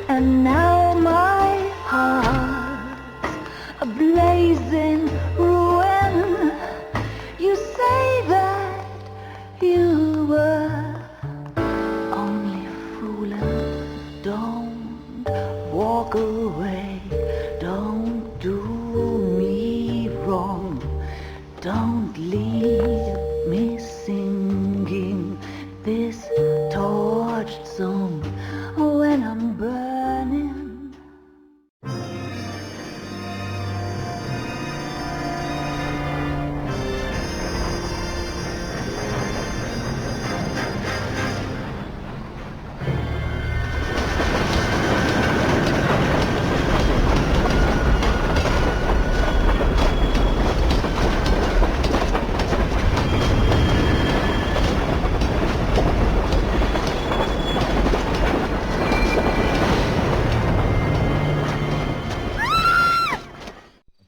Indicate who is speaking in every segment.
Speaker 1: And now my heart's a blazing ruin. You say that you were only fooling. Don't walk away. Don't do me wrong. Don't leave me singing this torched song when I'm burning.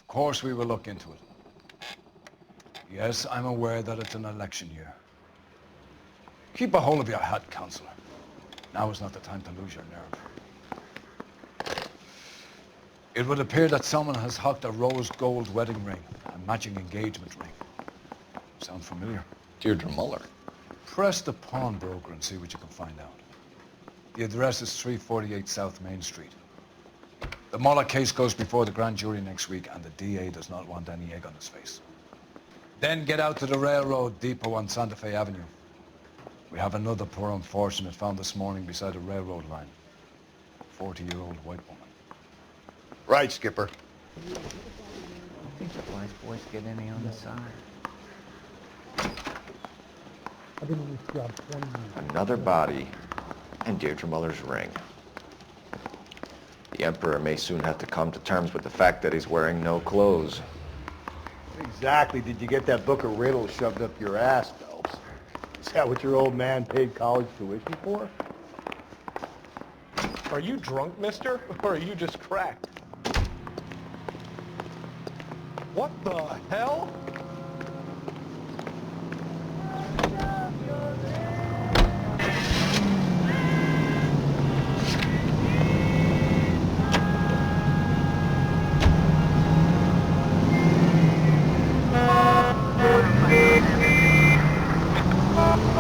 Speaker 2: Of course we will look into it. Yes, I'm aware that it's an election year. Keep a hold of your hat, Councillor. Now is not the time to lose your nerve. It would appear that someone has hocked a rose gold wedding ring, a matching engagement ring. Sound familiar?
Speaker 3: Deirdre Muller.
Speaker 2: Press the pawnbroker and see what you can find out. The address is 348 South Main Street. The Muller case goes before the grand jury next week, and the DA does not want any egg on his face. Then get out to the railroad depot on Santa Fe Avenue. We have another poor unfortunate found this morning beside a railroad line. A 40-year-old white woman.
Speaker 4: Right, Skipper.
Speaker 5: I think the wise boys get any on the side.
Speaker 6: I've been in this job 20 years.
Speaker 3: Another body, and Deirdre Muller's ring. The Emperor may soon have to come to terms with the fact that he's wearing no clothes.
Speaker 4: Exactly did you get that book of riddles shoved up your ass, Phelps? Is that what your old man paid college tuition for?
Speaker 7: Are you drunk, mister? Or are you just cracked? What the hell?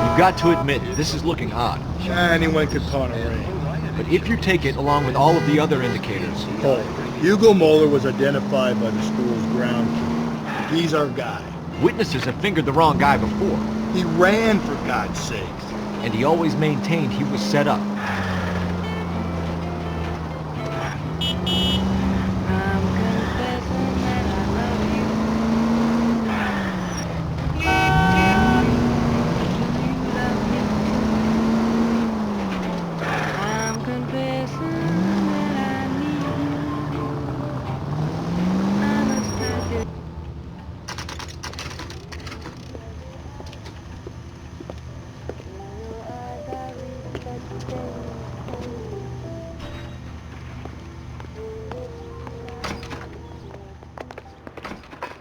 Speaker 8: You've got to admit, this is looking odd.
Speaker 4: Anyone could pawn a ring.
Speaker 8: But if you take it along with all of the other indicators...
Speaker 4: Cole, Hugo Moeller was identified by the school's ground. He's our guy.
Speaker 8: Witnesses have fingered the wrong guy before.
Speaker 4: He ran, for God's sakes.
Speaker 8: And he always maintained he was set up.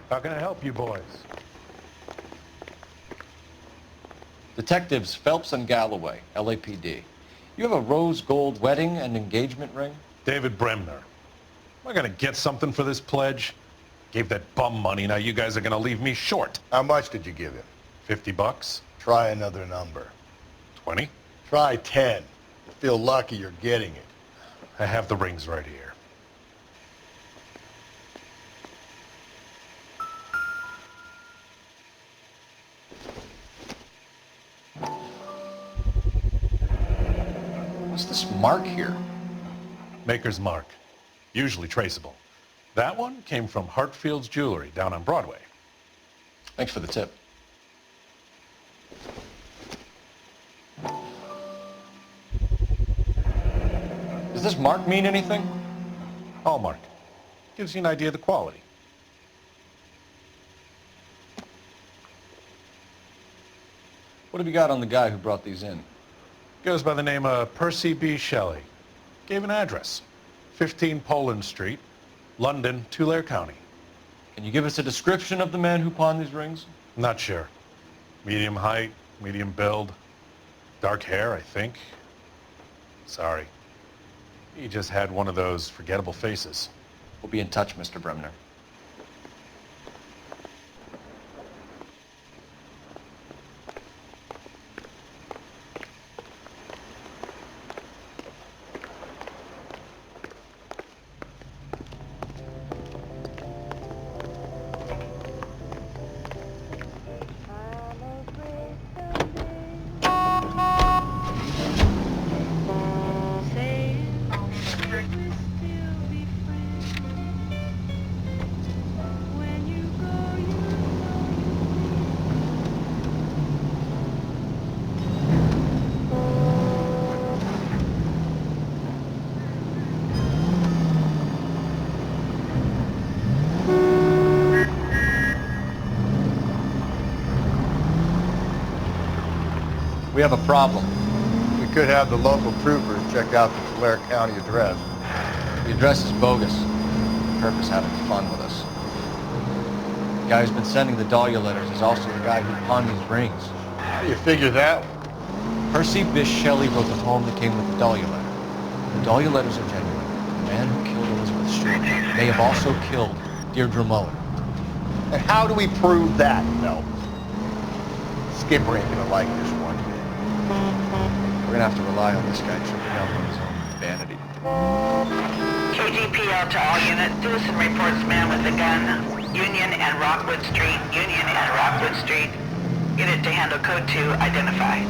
Speaker 7: How can I help you boys?
Speaker 3: Detectives Phelps and Galloway, LAPD. You have a rose gold wedding and engagement ring?
Speaker 7: David Bremner. Am I gonna get something for this pledge? Gave that bum money, now you guys are gonna leave me short.
Speaker 4: How much did you give him?
Speaker 7: $50?
Speaker 4: Try another number.
Speaker 7: 20?
Speaker 4: Try 10. You feel lucky you're getting it.
Speaker 7: I have the rings right here.
Speaker 3: What's this mark here?
Speaker 7: Maker's mark. Usually traceable. That one came from Hartfield's Jewelry down on Broadway.
Speaker 3: Thanks for the tip. Does this mark mean anything?
Speaker 7: Hallmark. Gives you an idea of the quality.
Speaker 3: What have you got on the guy who brought these in?
Speaker 7: Goes by the name of Percy B. Shelley. Gave an address. 15 Poland Street, London, Tulare County.
Speaker 3: Can you give us a description of the man who pawned these rings?
Speaker 7: Not sure. Medium height, medium build, dark hair, I think. Sorry. He just had one of those forgettable faces.
Speaker 3: We'll be in touch, Mr. Bremner. We have a problem.
Speaker 4: We could have the local troopers check out the Tulare County address.
Speaker 3: The address is bogus. Purpose having fun with us. The guy who's been sending the Dahlia letters is also the guy who pawned these rings.
Speaker 4: How do you figure that?
Speaker 3: Percy Bysshe Shelley wrote the poem that came with the Dahlia letter. The Dahlia letters are genuine. The man who killed Elizabeth Short may have also killed Deirdre Mullen.
Speaker 4: And how do we prove that, Phelps? Skipper ain't gonna like this one bit.
Speaker 3: We're gonna have to rely on this guy tripping out on his own vanity.
Speaker 9: KGPL to all units. Citizen reports man with a gun. Union and Rockwood Street. Union and Rockwood Street. Unit to handle code 2. Identify.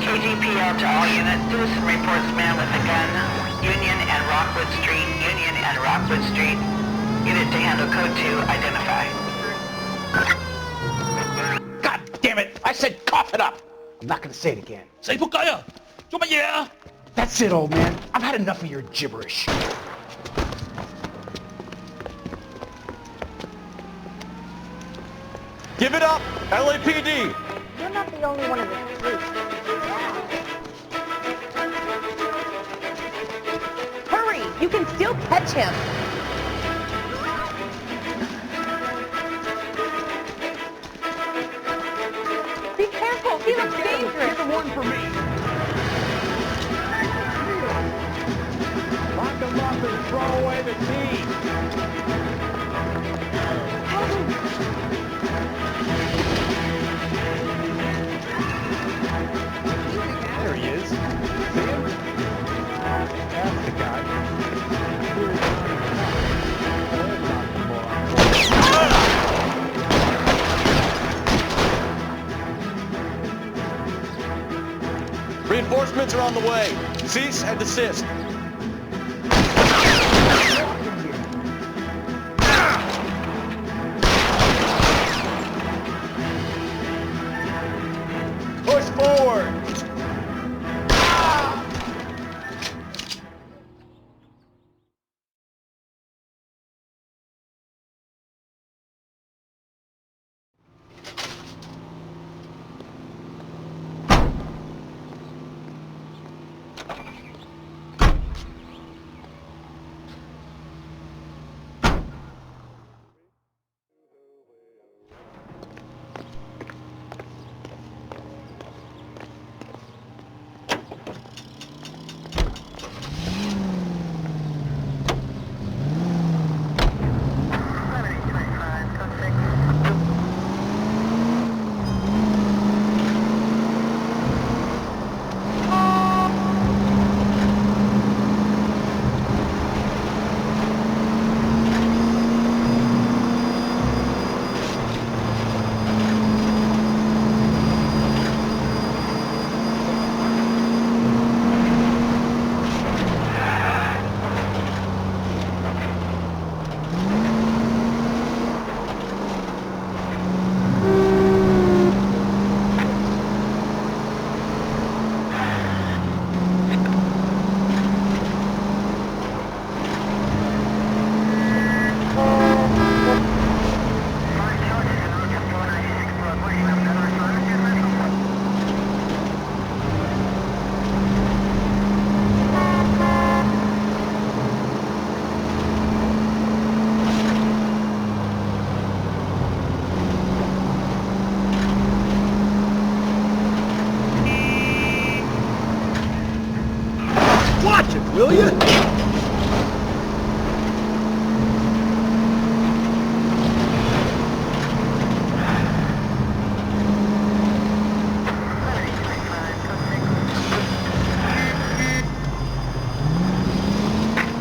Speaker 9: KGPL to all units. Citizen reports man with a gun. Union and Rockwood Street. Union and Rockwood Street. Unit to handle code 2. Identify.
Speaker 10: God damn it! I said cough it up! I'm not gonna say it again.
Speaker 11: Say仆街啊！做乜嘢啊？
Speaker 10: That's it, old man. I've had enough of your gibberish.
Speaker 8: Give it up, LAPD!
Speaker 12: You're not the only one in the street. can still catch him. Be careful, he looks dangerous.
Speaker 10: Get the one for me. Lock them up and throw away the key. There he is. See him? That's the guy.
Speaker 8: Reinforcements are on the way. Cease and desist.
Speaker 10: Push forward.
Speaker 11: Watch it, will you?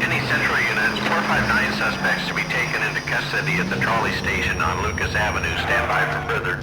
Speaker 13: Any Central unit, 459 suspects to be taken into custody at the trolley station on Lucas Avenue. Stand by for further.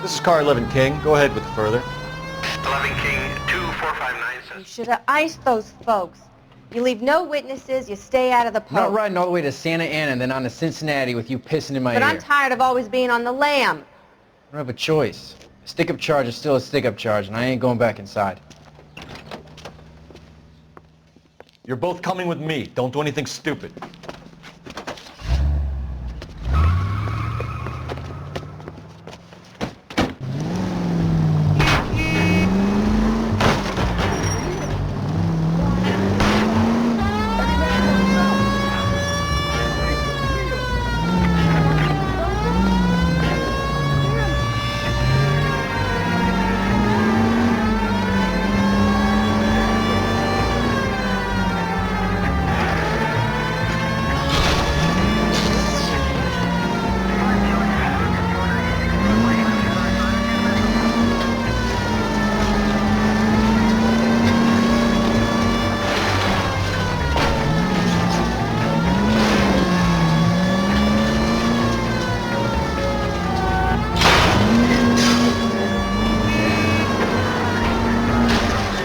Speaker 3: This is car 11 King. Go ahead with the further.
Speaker 13: 11 King, 2459 says...
Speaker 12: You should have iced those folks. You leave no witnesses, you stay out of the post.
Speaker 5: Not riding all the way to Santa Ana and then on to Cincinnati with you pissing in my
Speaker 12: But
Speaker 5: ear.
Speaker 12: I'm tired of always being on the lam.
Speaker 5: I don't have a choice. A stick-up charge is still a stick-up charge, and I ain't going back inside.
Speaker 3: You're both coming with me. Don't do anything stupid.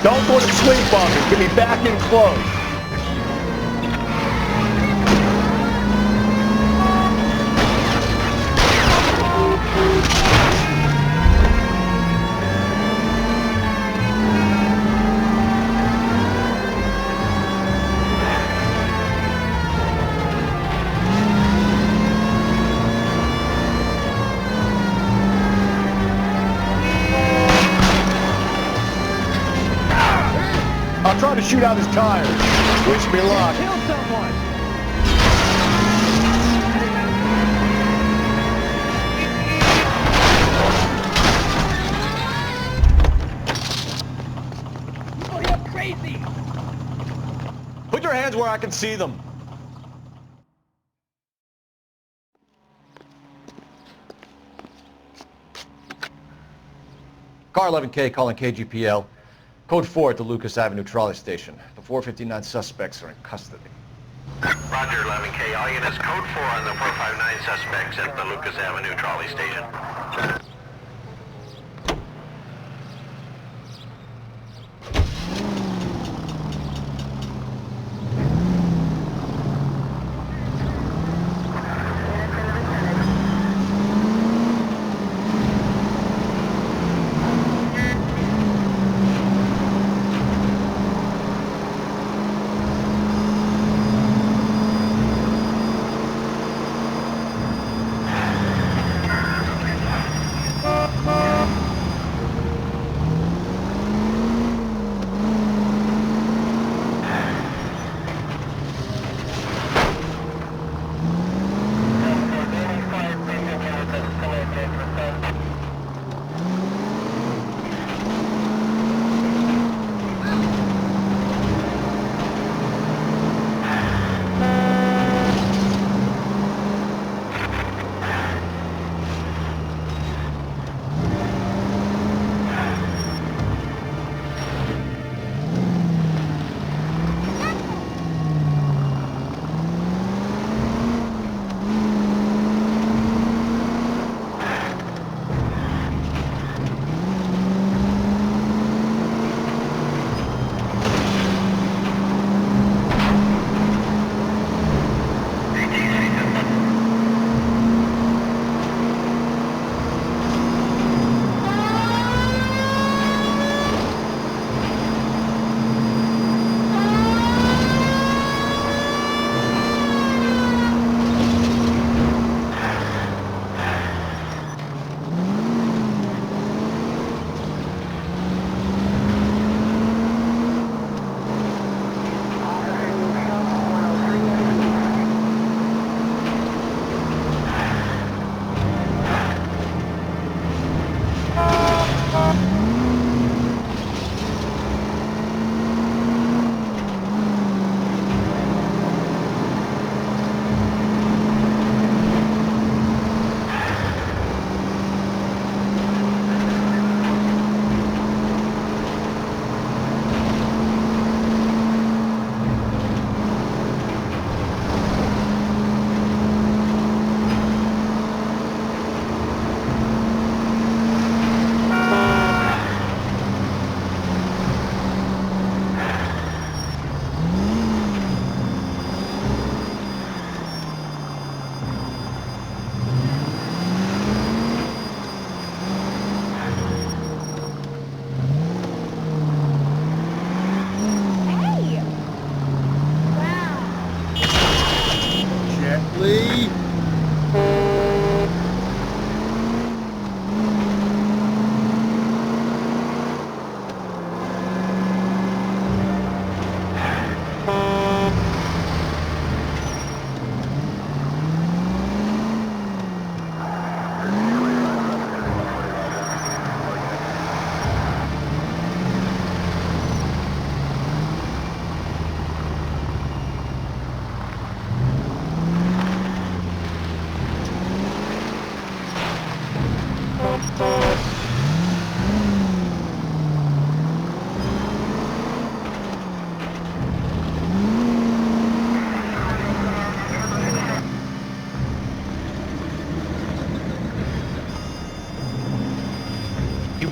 Speaker 4: Don't go to sleep on me. Get me back in close. I'll try to shoot out his tires. Wish me luck.
Speaker 10: Kill someone! Oh, you're crazy!
Speaker 3: Put your hands where I can see them. Car 11K calling KGPL. Code 4 at the Lucas Avenue trolley station. The 459 suspects are in custody.
Speaker 13: Roger, 11K. All units, code 4 on the 459 suspects at the Lucas Avenue trolley station.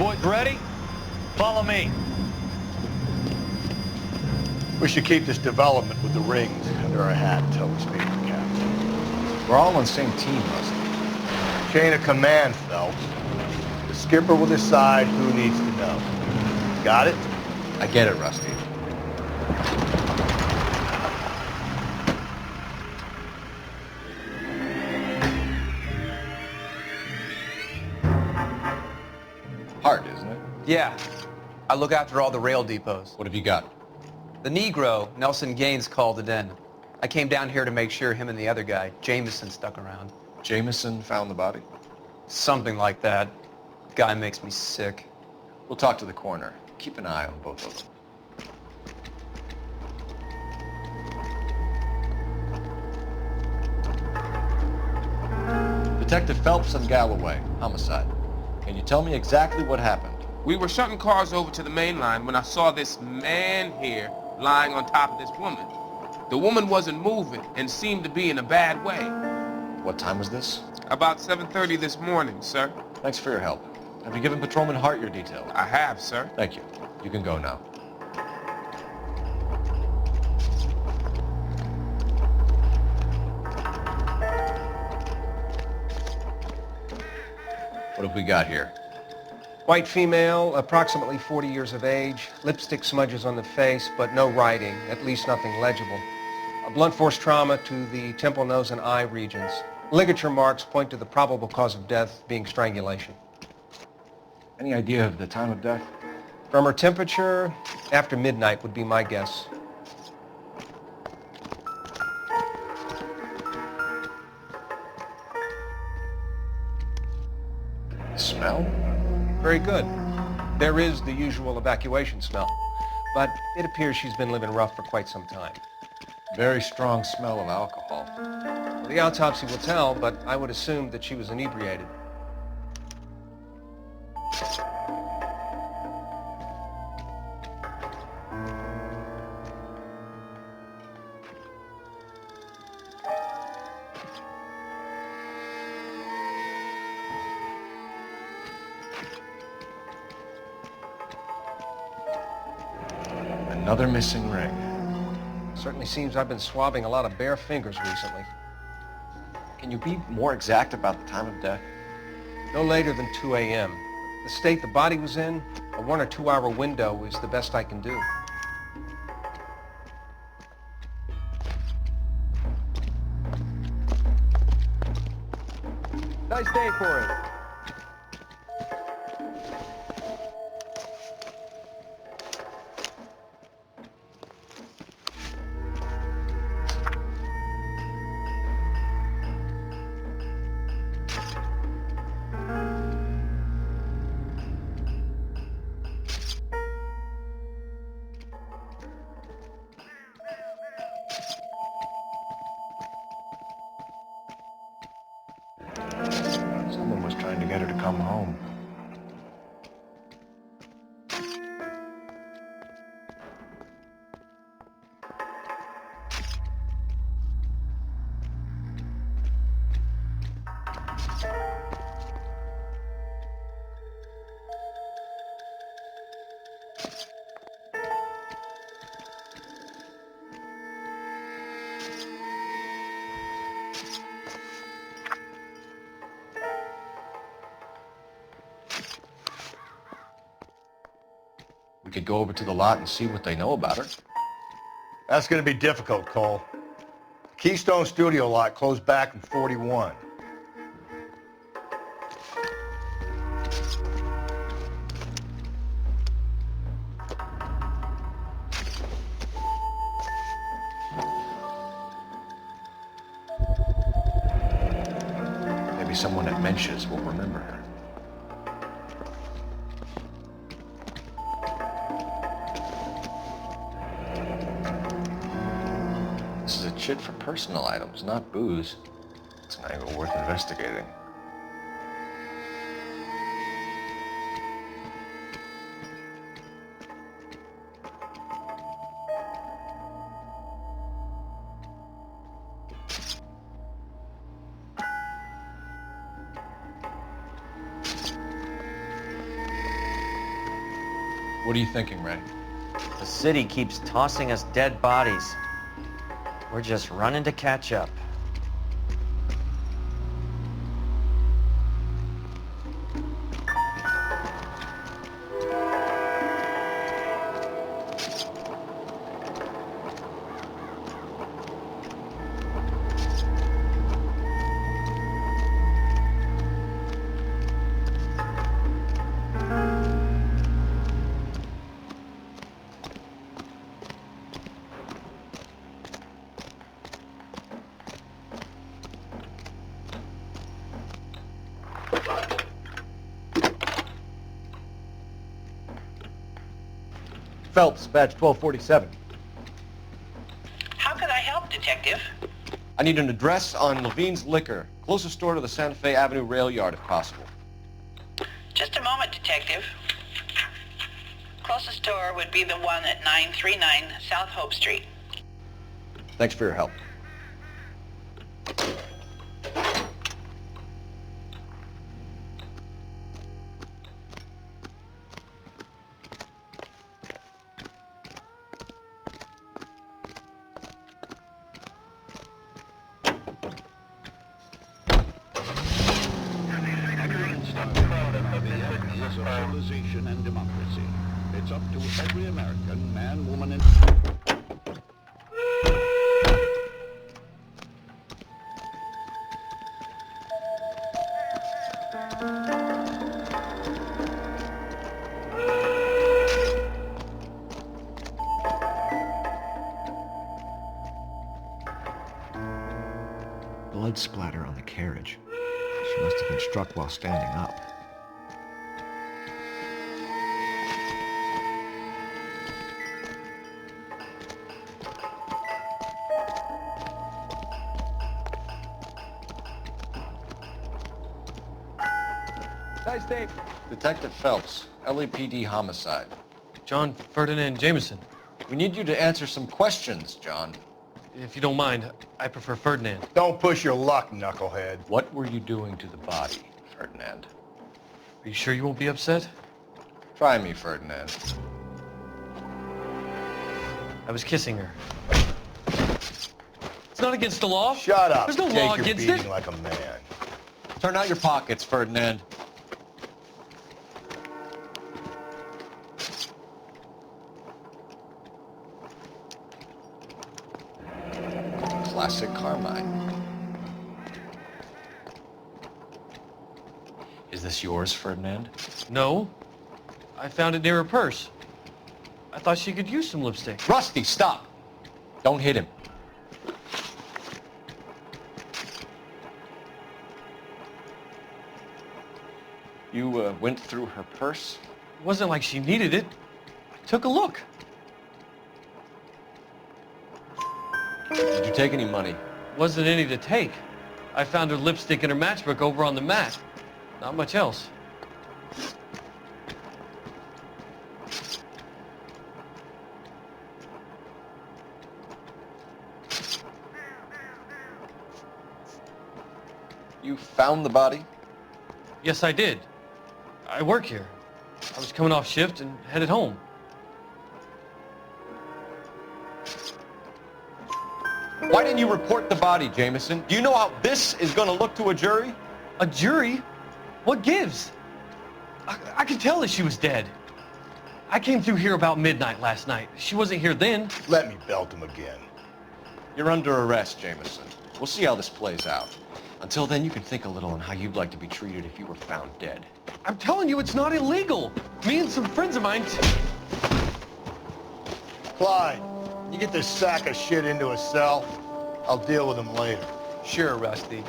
Speaker 7: boys ready? Follow me.
Speaker 4: We should keep this development with the rings under our hat until we speak to the captain.
Speaker 3: We're all on the same team, Rusty.
Speaker 4: Chain of command, Phelps. The skipper will decide who needs to know. Got it?
Speaker 3: I get it, Rusty. Hard, isn't it?
Speaker 14: Yeah. I look after all the rail depots.
Speaker 3: What have you got?
Speaker 14: The Negro, Nelson Gaines, called it in. I came down here to make sure him and the other guy, Jameson, stuck around.
Speaker 3: Jameson found the body?
Speaker 14: Something like that. Guy makes me sick.
Speaker 3: We'll talk to the coroner. Keep an eye on both of them. Detective Phelps and Galloway, homicide. Can you tell me exactly what happened?
Speaker 15: We were shunting cars over to the main line when I saw this man here lying on top of this woman. The woman wasn't moving and seemed to be in a bad way.
Speaker 3: What time was this?
Speaker 15: About 7:30 this morning, sir.
Speaker 3: Thanks for your help. Have you given Patrolman Hart your details?
Speaker 15: I have, sir.
Speaker 3: Thank you. You can go now. What have we got here?
Speaker 16: White female, approximately 40 years of age, lipstick smudges on the face, but no writing, at least nothing legible. A blunt force trauma to the temple, nose, and eye regions. Ligature marks point to the probable cause of death being strangulation.
Speaker 3: Any idea of the time of death?
Speaker 16: From her temperature, after midnight would be my guess.
Speaker 3: Smell?
Speaker 16: Very good. There is the usual evacuation smell, but it appears she's been living rough for quite some time.
Speaker 3: Very strong smell of alcohol.
Speaker 16: Well, the autopsy will tell, but I would assume that she was inebriated.
Speaker 3: Another missing ring.
Speaker 16: Certainly seems I've been swabbing a lot of bare fingers recently.
Speaker 3: Can you be more exact about the time of death?
Speaker 16: No later than 2 a.m. The state the body was in, a 1 or 2 hour window is the best I can do.
Speaker 14: Nice day for it.
Speaker 3: Someone was trying to get her to come home. We could go over to the lot and see what they know about her.
Speaker 4: That's going to be difficult, Cole. The Keystone Studio lot closed back in 41.
Speaker 3: Maybe someone at Mensch's will remember her. This is a chit for personal items, not booze. It's an angle worth investigating. What are you thinking, Ray?
Speaker 17: The city keeps tossing us dead bodies. We're just running to catch up.
Speaker 3: Phelps, badge 1247.
Speaker 9: How could I help, Detective?
Speaker 3: I need an address on Levine's Liquor. Closest store to the Santa Fe Avenue rail yard, if possible.
Speaker 9: Just a moment, Detective. Closest store would be the one at 939 South Hope Street.
Speaker 3: Thanks for your help.
Speaker 18: Civilization and democracy. It's up to every American, man, woman, and...
Speaker 8: Blood splatter on the carriage. She must have been struck while standing up.
Speaker 3: Nice day. Detective Phelps, LAPD homicide.
Speaker 19: John Ferdinand Jameson.
Speaker 3: We need you to answer some questions, John.
Speaker 19: If you don't mind, I prefer Ferdinand.
Speaker 4: Don't push your luck, knucklehead.
Speaker 3: What were you doing to the body, Ferdinand?
Speaker 19: Are you sure you won't be upset?
Speaker 3: Try me, Ferdinand.
Speaker 19: I was kissing her. It's not against the law.
Speaker 4: Shut up.
Speaker 19: There's no
Speaker 4: Take
Speaker 19: law
Speaker 4: your
Speaker 19: against
Speaker 4: beating
Speaker 19: it.
Speaker 4: like a man.
Speaker 3: Turn out your pockets, Ferdinand. Classic Carmine. Is this yours, Ferdinand?
Speaker 19: No. I found it near her purse. I thought she could use some lipstick.
Speaker 3: Rusty, stop! Don't hit him. You went through her purse?
Speaker 19: It wasn't like she needed it. I took a look.
Speaker 3: Did you take any money?
Speaker 19: Wasn't any to take. I found her lipstick and her matchbook over on the mat. Not much else.
Speaker 3: You found the body?
Speaker 19: Yes, I did. I work here. I was coming off shift and headed home.
Speaker 3: Why didn't you report the body, Jameson? Do you know how this is going to look to a jury?
Speaker 19: A jury? What gives? I could tell that she was dead. I came through here about midnight last night. She wasn't here then.
Speaker 4: Let me belt him again.
Speaker 3: You're under arrest, Jameson. We'll see how this plays out. Until then, you can think a little on how you'd like to be treated if you were found dead.
Speaker 19: I'm telling you, it's not illegal. Me and some friends of mine...
Speaker 4: Clyde, you get this sack of shit into a cell. I'll deal with him later.
Speaker 14: Sure, Rusty.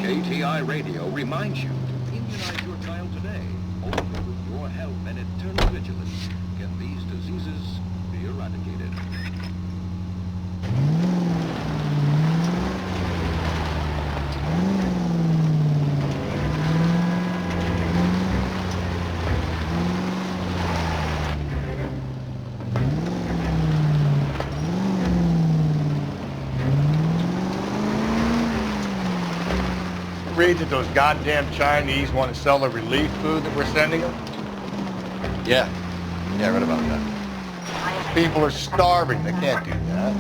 Speaker 18: KTI Radio reminds you to immunize your child today. Only with your help and eternal vigilance can these diseases be eradicated.
Speaker 4: read that those goddamn Chinese want to sell the relief food that we're sending them?
Speaker 3: Yeah. Yeah, I read about that.
Speaker 4: People are starving. They can't do that.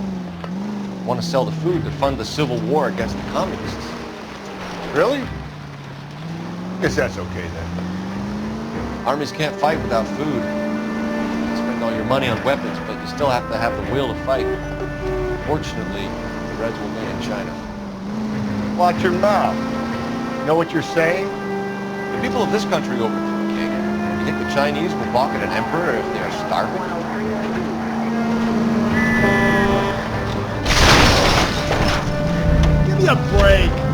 Speaker 3: Want to sell the food to fund the civil war against the communists.
Speaker 4: Really? Guess that's okay then.
Speaker 3: Armies can't fight without food. You spend all your money on weapons, but you still have to have the will to fight. Fortunately, the Reds will win in China.
Speaker 4: Watch your mouth. You know what you're saying?
Speaker 3: The people of this country overthrew a king. You think the Chinese will balk at an emperor if they are starving?
Speaker 4: Give me a break.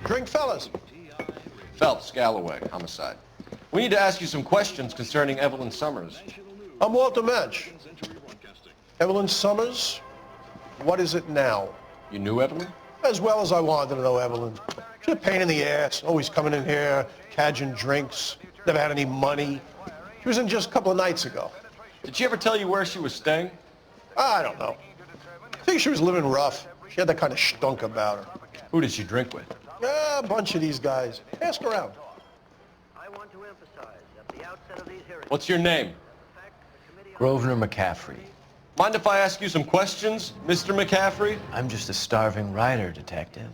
Speaker 16: Drink, fellas.
Speaker 3: Phelps, Galloway, homicide. We need to ask you some questions concerning Evelyn Summers.
Speaker 16: I'm Walter Mensch. Evelyn Summers, what is it now?
Speaker 3: You knew Evelyn?
Speaker 16: As well as I wanted to know Evelyn. She's a pain in the ass, always coming in here, cadging drinks, never had any money. She was in just a couple of nights ago.
Speaker 3: Did she ever tell you where she was staying?
Speaker 16: I don't know. I think she was living rough. She had that kind of stunk about her.
Speaker 3: Who did she drink with?
Speaker 16: A bunch of these guys. Ask around.
Speaker 3: What's your name?
Speaker 5: Grosvenor McCaffrey.
Speaker 3: Mind if I ask you some questions, Mr. McCaffrey?
Speaker 5: I'm just a starving writer, detective.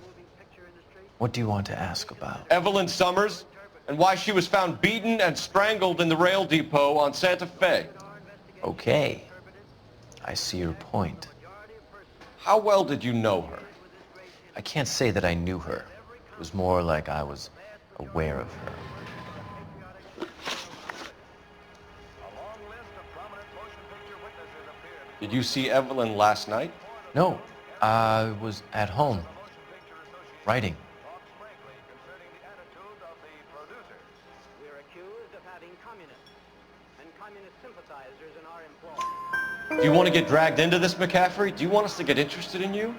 Speaker 5: What do you want to ask about?
Speaker 3: Evelyn Summers, and why she was found beaten and strangled in the rail depot on Santa Fe.
Speaker 5: Okay. I see your point.
Speaker 3: How well did you know her?
Speaker 5: I can't say that I knew her. It was more like I was aware of her.
Speaker 3: Did you see Evelyn last night?
Speaker 5: No, I was at home, writing.
Speaker 3: Do you want to get dragged into this, McCaffrey? Do you want us to get interested in you?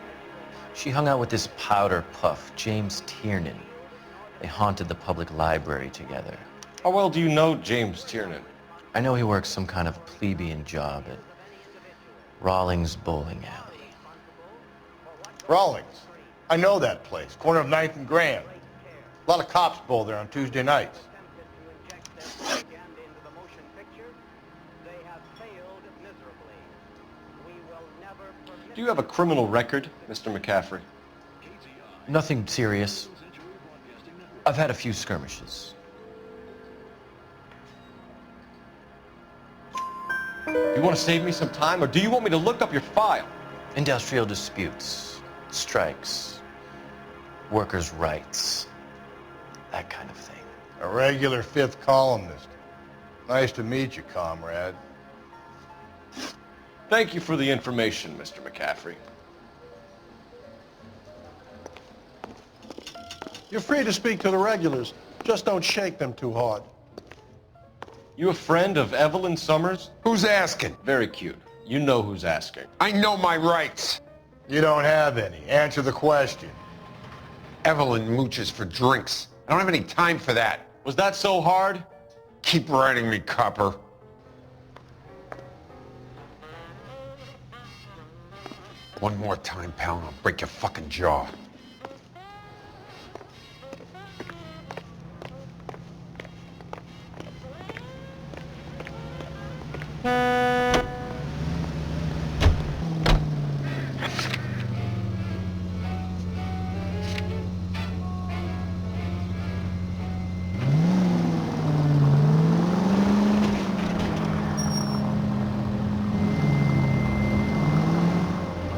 Speaker 5: She hung out with this powder puff, James Tiernan. They haunted the public library together.
Speaker 3: How well do you know James Tiernan?
Speaker 5: I know he works some kind of plebeian job at Rawlings Bowling Alley.
Speaker 4: Rawlings. I know that place. Corner of 9th and Grand. A lot of cops bowl there on Tuesday nights.
Speaker 3: Do you have a criminal record, Mr. McCaffrey?
Speaker 5: Nothing serious. I've had a few skirmishes.
Speaker 3: You want to save me some time, or do you want me to look up your file?
Speaker 5: Industrial disputes, strikes, workers' rights, that kind of thing.
Speaker 4: A regular fifth columnist. Nice to meet you, comrade.
Speaker 3: Thank you for the information, Mr. McCaffrey.
Speaker 10: You're free to speak to the regulars. Just don't shake them too hard.
Speaker 3: You a friend of Evelyn Summers?
Speaker 4: Who's asking?
Speaker 3: Very cute. You know who's asking.
Speaker 4: I know my rights. You don't have any. Answer the question.
Speaker 20: Evelyn mooches for drinks. I don't have any time for that.
Speaker 3: Was that so hard?
Speaker 20: Keep writing me, copper. One more time, pal, and I'll break your fucking jaw.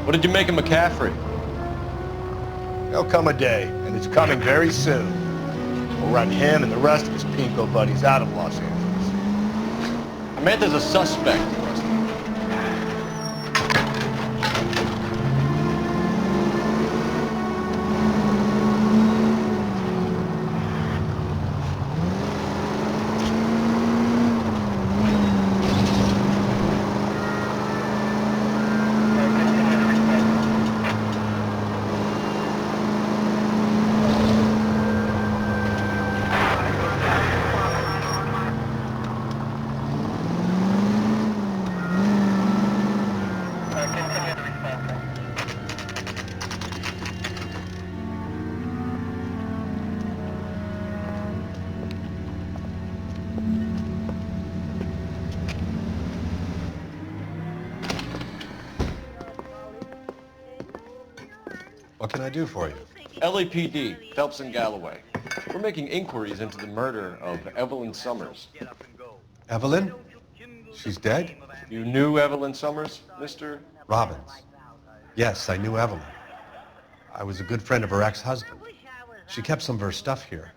Speaker 3: What did you make of McCaffrey?
Speaker 4: There'll come a day, and it's coming very soon. We'll run him and the rest of his pinko buddies out of Los Angeles.
Speaker 3: I meant as a suspect.
Speaker 20: What can I do for you?
Speaker 3: LAPD, Phelps and Galloway. We're making inquiries into the murder of Evelyn Summers.
Speaker 20: Evelyn? She's dead?
Speaker 3: You knew Evelyn Summers, Mr.
Speaker 20: Robbins. Yes, I knew Evelyn. I was a good friend of her ex-husband. She kept some of her stuff here.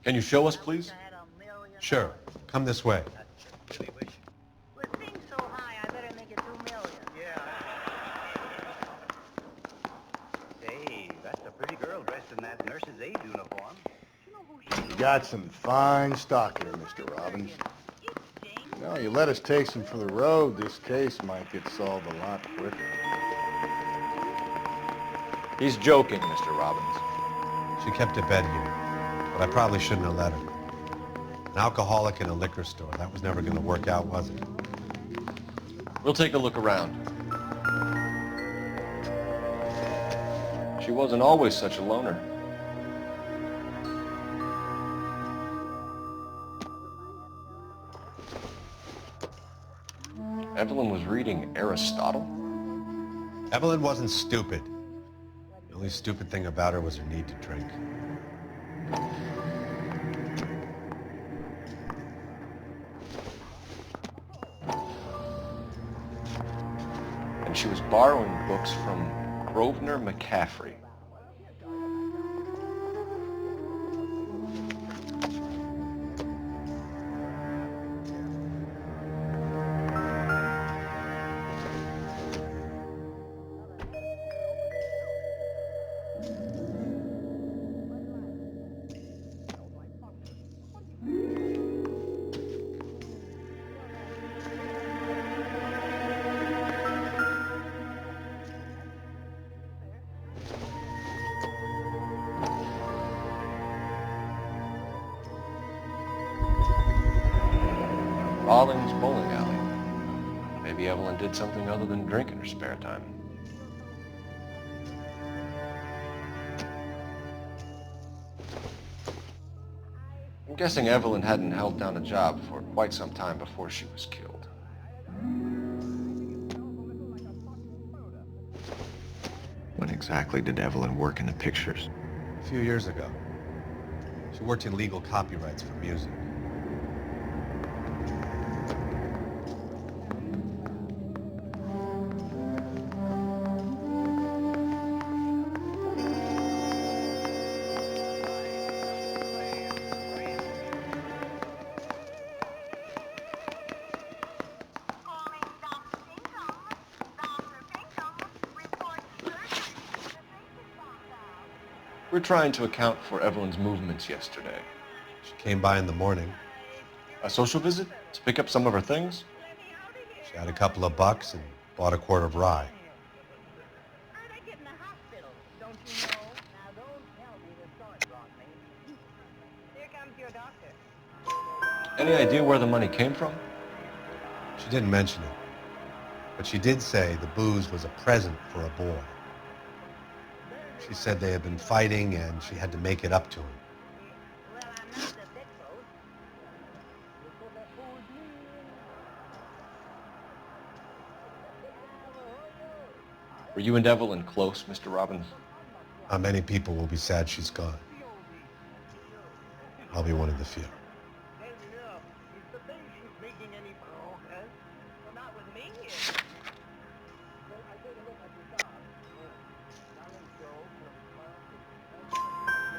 Speaker 3: Can you show us, please?
Speaker 20: Sure. Come this way.
Speaker 4: You got some fine stock here, Mr. Robbins. No, you let us take some for the road, this case might get solved a lot quicker.
Speaker 3: He's joking, Mr. Robbins.
Speaker 20: She kept a bed here, but I probably shouldn't have let her. An alcoholic in a liquor store. That was never going to work out, was it?
Speaker 3: We'll take a look around. She wasn't always such a loner. Evelyn was reading Aristotle?
Speaker 20: Evelyn wasn't stupid. The only stupid thing about her was her need to drink.
Speaker 3: And she was borrowing books from Grosvenor McCaffrey. Rollins Bowling Alley. Maybe Evelyn did something other than drink in her spare time. I'm guessing Evelyn hadn't held down a job for quite some time before she was killed.
Speaker 21: When exactly did Evelyn work in the pictures?
Speaker 20: A few years ago. She worked in legal copyrights for music.
Speaker 3: We're trying to account for Evelyn's movements yesterday.
Speaker 20: She came by in the morning.
Speaker 3: A social visit? To pick up some of her things?
Speaker 20: She had a couple of bucks and bought a quart of rye.
Speaker 3: Any idea where the money came from?
Speaker 20: She didn't mention it, but she did say the booze was a present for a boy. She said they had been fighting and she had to make it up to him.
Speaker 3: Were you and Evelyn close, Mr. Robbins?
Speaker 20: Not many people will be sad she's gone. I'll be one of the few.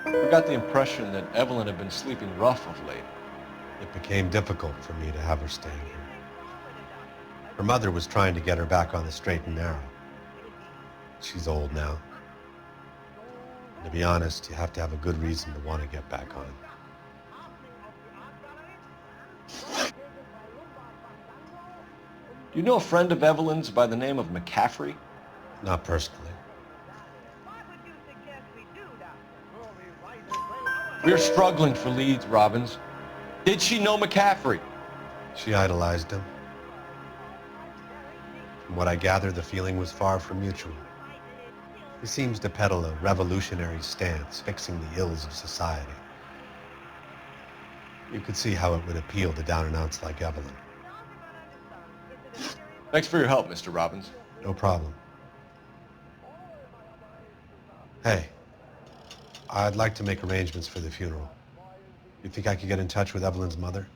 Speaker 3: I got the impression that Evelyn had been sleeping rough of late.
Speaker 20: It became difficult for me to have her staying here. Her mother was trying to get her back on the straight and narrow. She's old now. And to be honest, you have to have a good reason to want to get back on.
Speaker 3: Do you know a friend of Evelyn's by the name of McCaffrey?
Speaker 20: Not personally.
Speaker 3: We're struggling for leads, Robbins. Did she know McCaffrey?
Speaker 20: She idolized him. From what I gather, the feeling was far from mutual. He seems to peddle a revolutionary stance, fixing the ills of society. You could see how it would appeal to down-and-outs like Evelyn.
Speaker 3: Thanks for your help, Mr. Robbins.
Speaker 20: No problem. Hey, I'd like to make arrangements for the funeral. You think I could get in touch with Evelyn's mother?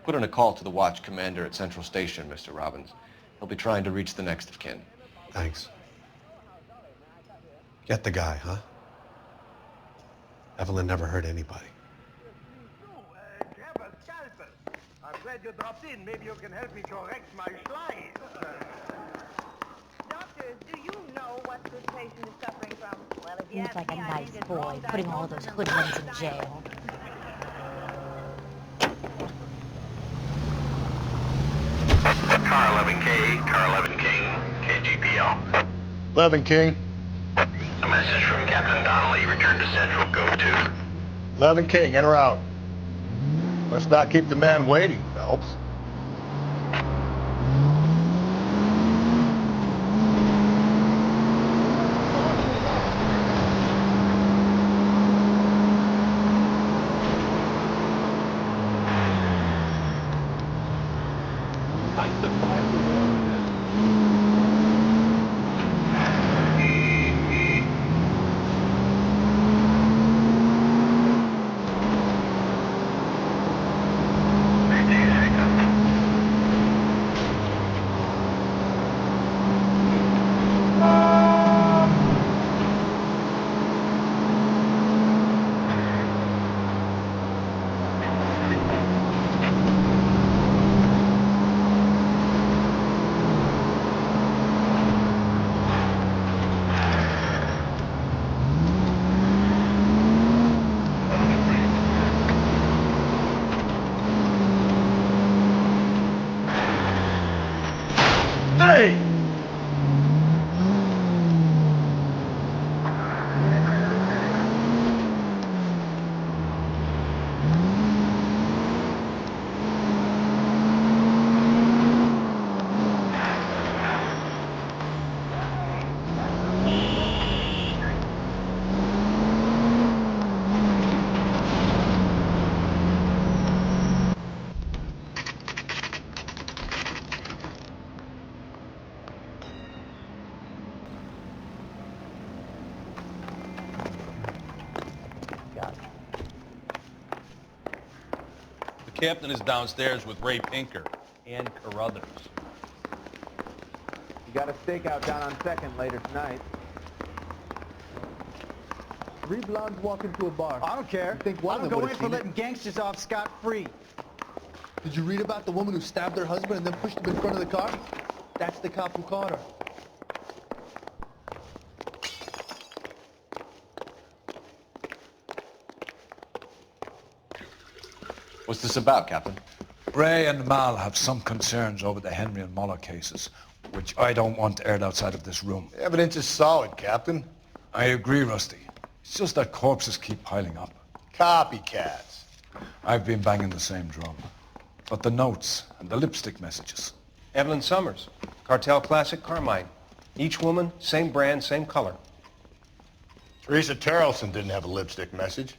Speaker 3: Put in a call to the watch commander at Central Station, Mr. Robbins. He'll be trying to reach the next of kin.
Speaker 20: Thanks. Get the guy, huh? Evelyn never hurt anybody.
Speaker 10: I'm glad you dropped in. Maybe you can help me correct my slide.
Speaker 1: Doctors, do you know what this patient is suffering from? Well, if you
Speaker 22: Seems like a nice boy, putting all those hoodlums in jail.
Speaker 13: Car 11K, Car 11 King, KGPL.
Speaker 4: 11 King.
Speaker 13: A message from Captain Donnelly. Return to Central. Go to.
Speaker 4: 11 King, in or out? Let's not keep the man waiting, Phelps. Hey!
Speaker 11: The captain is downstairs with Ray Pinker and Carruthers.
Speaker 10: You got a stakeout down on 2nd later tonight. 3 blondes walk into a bar. I don't care.
Speaker 23: think one
Speaker 10: I
Speaker 23: of
Speaker 10: don't
Speaker 23: them
Speaker 10: go in
Speaker 23: would've
Speaker 10: for
Speaker 23: seen
Speaker 10: letting gangsters off scot-free.
Speaker 23: Did you read about the woman who stabbed her husband and then pushed him in front of the car? That's the cop who caught her.
Speaker 3: What's this about, Captain?
Speaker 2: Ray and Mal have some concerns over the Henry and Muller cases, which I don't want aired outside of this room.
Speaker 4: The evidence is solid, Captain.
Speaker 2: I agree, Rusty. It's just that corpses keep piling up.
Speaker 4: Copycats.
Speaker 2: I've been banging the same drum. But the notes and the lipstick messages.
Speaker 16: Evelyn Summers, Cartel Classic Carmine. Each woman, same brand, same color.
Speaker 4: Teresa Terrelson didn't have a lipstick message.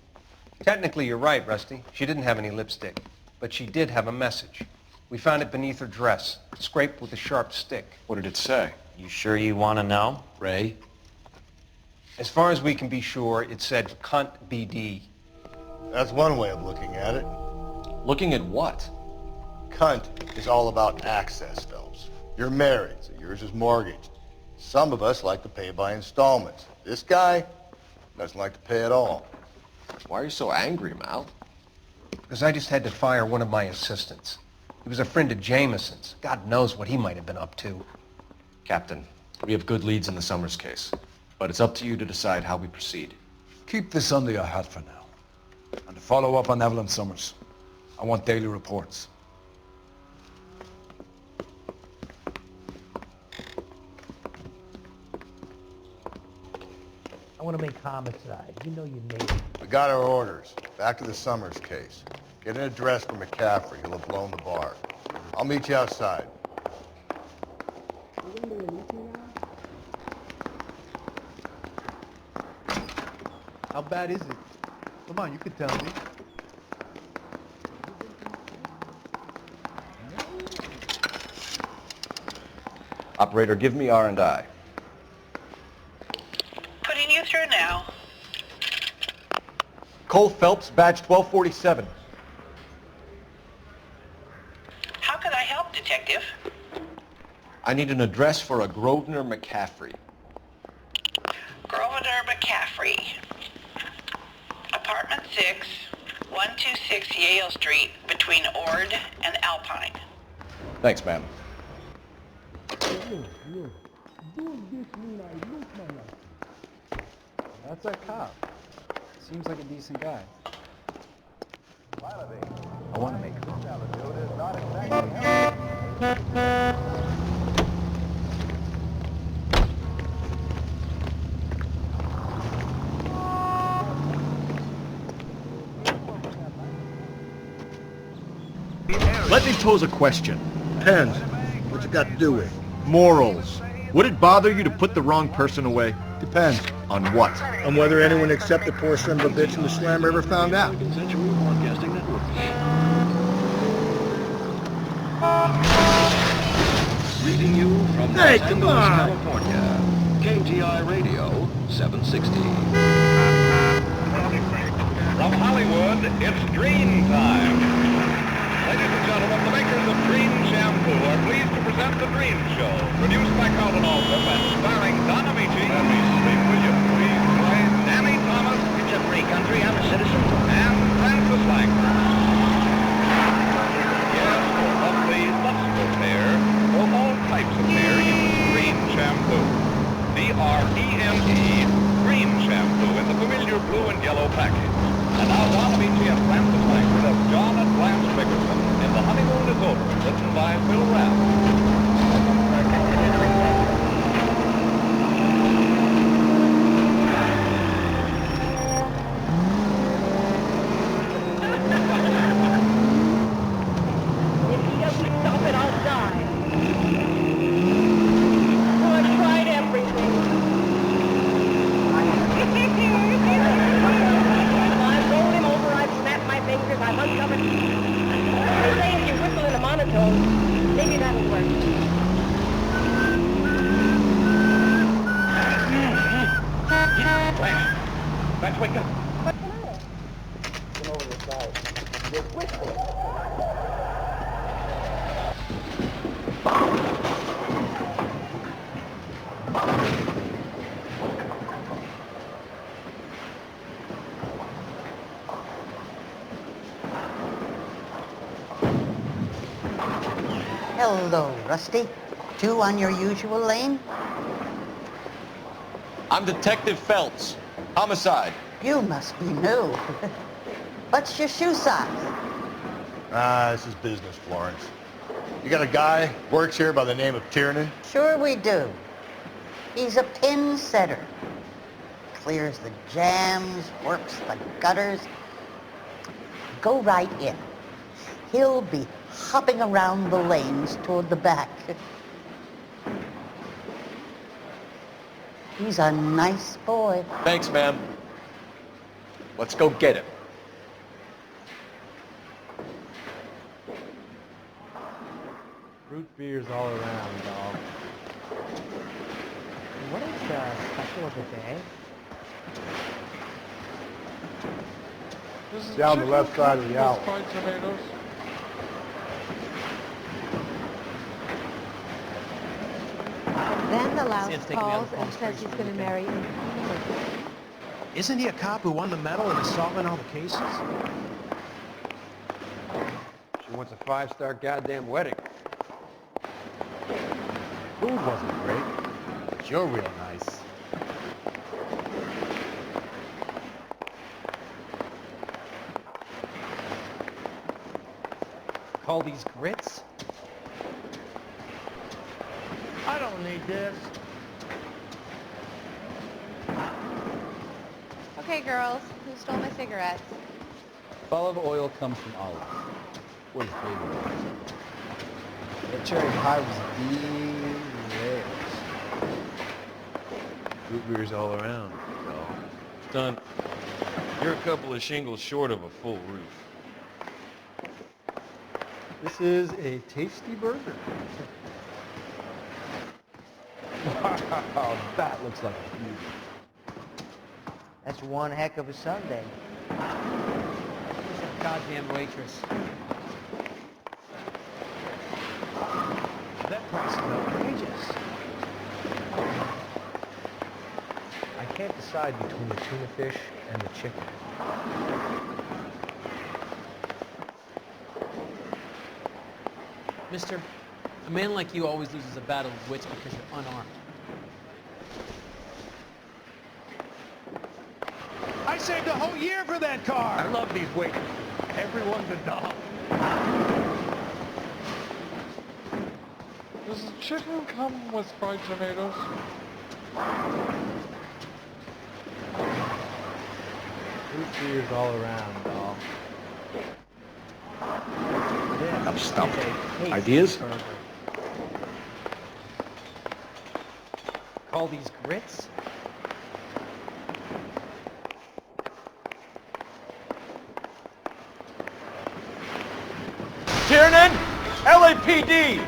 Speaker 16: Technically, you're right, Rusty. She didn't have any lipstick. But she did have a message. We found it beneath her dress, scraped with a sharp stick.
Speaker 3: What did it say?
Speaker 17: You sure you want to know?
Speaker 3: Ray?
Speaker 16: As far as we can be sure, it said cunt BD.
Speaker 4: That's one way of looking at it.
Speaker 3: Looking at what?
Speaker 4: Cunt is all about access, Phelps. You're married, so yours is mortgaged. Some of us like to pay by installments. This guy doesn't like to pay at all.
Speaker 3: Why are you so angry, Mal?
Speaker 16: Because I just had to fire one of my assistants. He was a friend of Jameson's. God knows what he might have been up to.
Speaker 3: Captain, we have good leads in the Summers case, but it's up to you to decide how we proceed.
Speaker 2: Keep this under your hat for now. And to follow up on Evelyn Summers, I want daily reports.
Speaker 10: I want to make homicide. You know you made it.
Speaker 4: We got our orders. Back to the Summers case. Get an address for McCaffrey. He'll have blown the bar. I'll meet you outside.
Speaker 23: How bad is it? Come on, you can tell me.
Speaker 3: Operator, give me R&I.
Speaker 9: Putting you through now.
Speaker 3: Cole Phelps, badge 1247.
Speaker 9: How can I help, Detective?
Speaker 3: I need an address for a Grosvenor McCaffrey.
Speaker 9: Grosvenor McCaffrey. Apartment 6, 126 Yale Street, between Ord and Alpine.
Speaker 3: Thanks, ma'am.
Speaker 10: That's our cop. Seems like a decent guy. I want to make
Speaker 6: Let me pose a question.
Speaker 4: Depends. What's it got to do with?
Speaker 6: Morals. Would it bother you to put the wrong person away?
Speaker 4: Depends.
Speaker 6: On what?
Speaker 4: On whether anyone except the poor son of a bitch in the slammer ever found out.
Speaker 18: Reading you from Los Angeles, California. KTI Radio, 760.
Speaker 13: From Hollywood, it's Dream Time. Ladies and gentlemen, the makers of Dream Shampoo are pleased to present The Dream Show, produced by Carlton Alsop and starring Don Amici. Let me speak with you, please. Danny Thomas. It's a free country, I'm a citizen. And Francis Langford. Yes, for lovely, lustful hair, for all types of hair, use Dream Shampoo. D-R-E-M-E, Dream Shampoo, in the familiar blue and yellow package. And now Don Amici and Francis Langford as John and Blanche Bickerson in The Honeymoon is Over, written by Phil Rapp.
Speaker 1: If he doesn't stop it, I'll die. So I tried everything. I've rolled him over, I've snapped my fingers, I've uncovered. I'm saying if you whistle in a monotone, maybe that'll work.
Speaker 13: Let's wake up.
Speaker 1: Come over the side. Just whistle.
Speaker 12: Hello, Rusty. Two on your usual lane?
Speaker 3: I'm Detective Phelps. Homicide.
Speaker 12: You must be new. What's your shoe size?
Speaker 4: This is business, Florence. You got a guy works here by the name of Tiernan?
Speaker 12: Sure we do. He's a pin setter. Clears the jams, works the gutters. Go right in. He'll be hopping around the lanes toward the back. He's a nice boy.
Speaker 3: Thanks, ma'am. Let's go get him.
Speaker 10: Root beers all around, dog.
Speaker 1: What is the special of the day?
Speaker 23: Down the left side of the alley.
Speaker 1: Then the louse calls and says he's going to marry him.
Speaker 7: Isn't he a cop who won the medal and is solving all the cases?
Speaker 10: She wants a 5-star goddamn wedding. Food wasn't great, but you're real nice.
Speaker 19: Call these grits?
Speaker 23: I don't need this.
Speaker 8: Okay, girls, who stole my cigarettes?
Speaker 11: Olive oil comes from olives. What is baby oil?
Speaker 23: The cherry pie was delicious.
Speaker 11: Root beers all around, y'all. Stunt, you're a couple of shingles short of a full roof.
Speaker 10: This is a tasty burger. Wow, that looks like a beauty.
Speaker 1: That's one heck of a Sunday.
Speaker 19: Who's that goddamn waitress?
Speaker 7: That price is outrageous.
Speaker 10: I can't decide between the tuna fish and the chicken.
Speaker 19: Mister, a man like you always loses a battle of wits because you're unarmed.
Speaker 7: I saved a whole year for that car!
Speaker 10: I love these waitresses. Everyone's a doll.
Speaker 11: Does the chicken come with fried tomatoes?
Speaker 10: Root beers all around, doll.
Speaker 6: I'm stumped. Ideas?
Speaker 19: Call these grits?
Speaker 3: Tiernan! LAPD!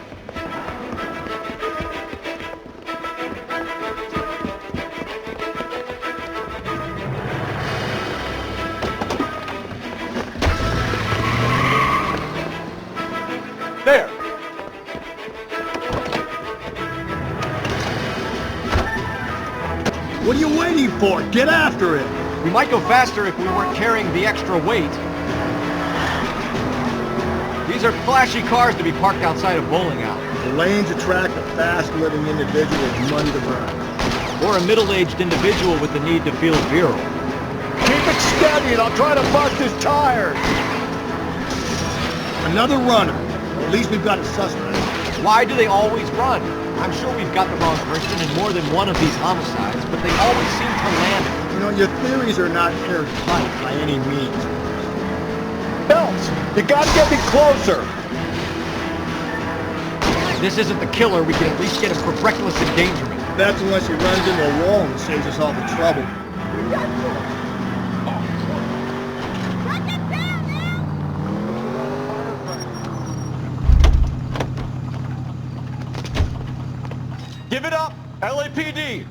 Speaker 3: There!
Speaker 6: What are you waiting for? Get after it!
Speaker 3: We might go faster if we weren't carrying the extra weight. These are flashy cars to be parked outside a bowling alley.
Speaker 6: The lanes attract a fast-living individual with money to burn.
Speaker 3: Or a middle-aged individual with the need to feel virile.
Speaker 6: Keep it steady and I'll try to bust his tires! Another runner. At least we've got a suspect.
Speaker 3: Why do they always run? I'm sure we've got the wrong person in more than one of these homicides, but they always seem to land it.
Speaker 6: You know, your theories are not airtight by any means.
Speaker 3: Phelps, you gotta get me closer! If this isn't the killer, we can at least get him for reckless endangerment.
Speaker 6: That's unless he runs into a wall and saves us all the trouble.
Speaker 3: Give it up, LAPD!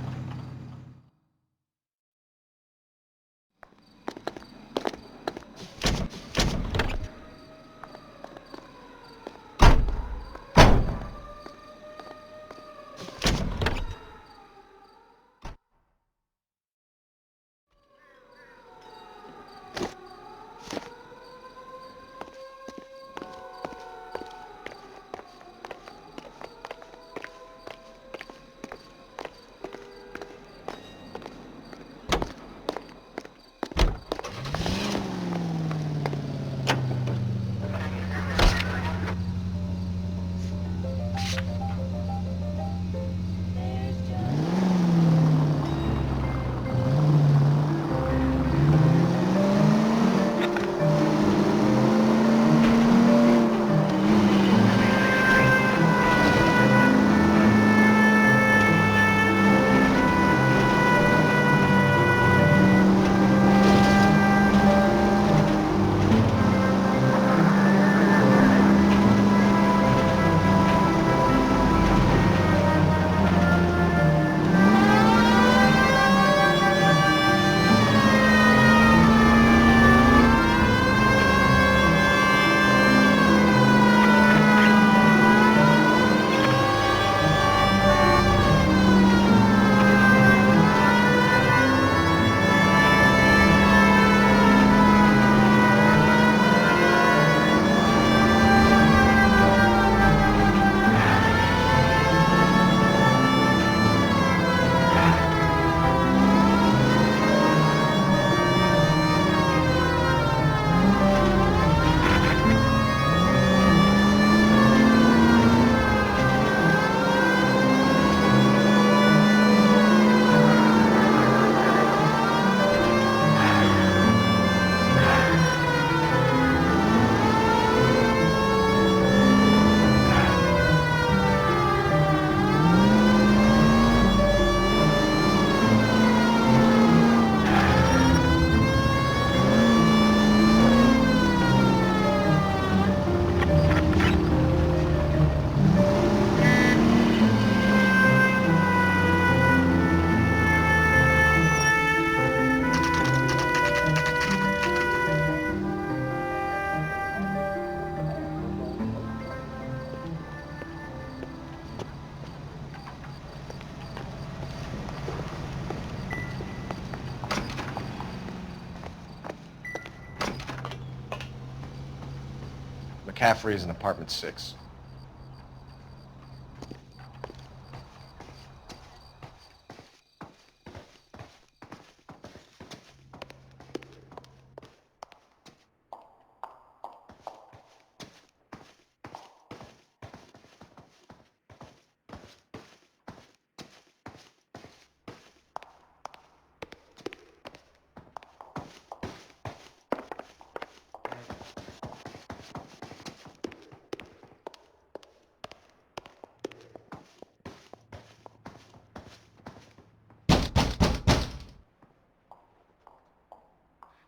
Speaker 3: McCaffrey is in apartment 6.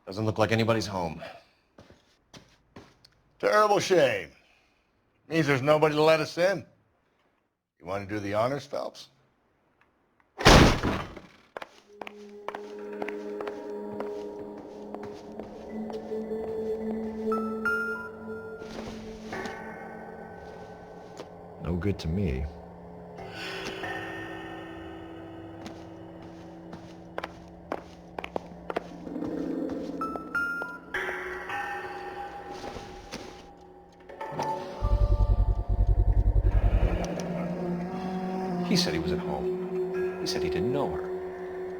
Speaker 3: Doesn't look like anybody's home.
Speaker 4: Terrible shame. Means there's nobody to let us in. You want to do the honors, Phelps?
Speaker 6: No good to me.
Speaker 3: He said he was at home. He said he didn't know her.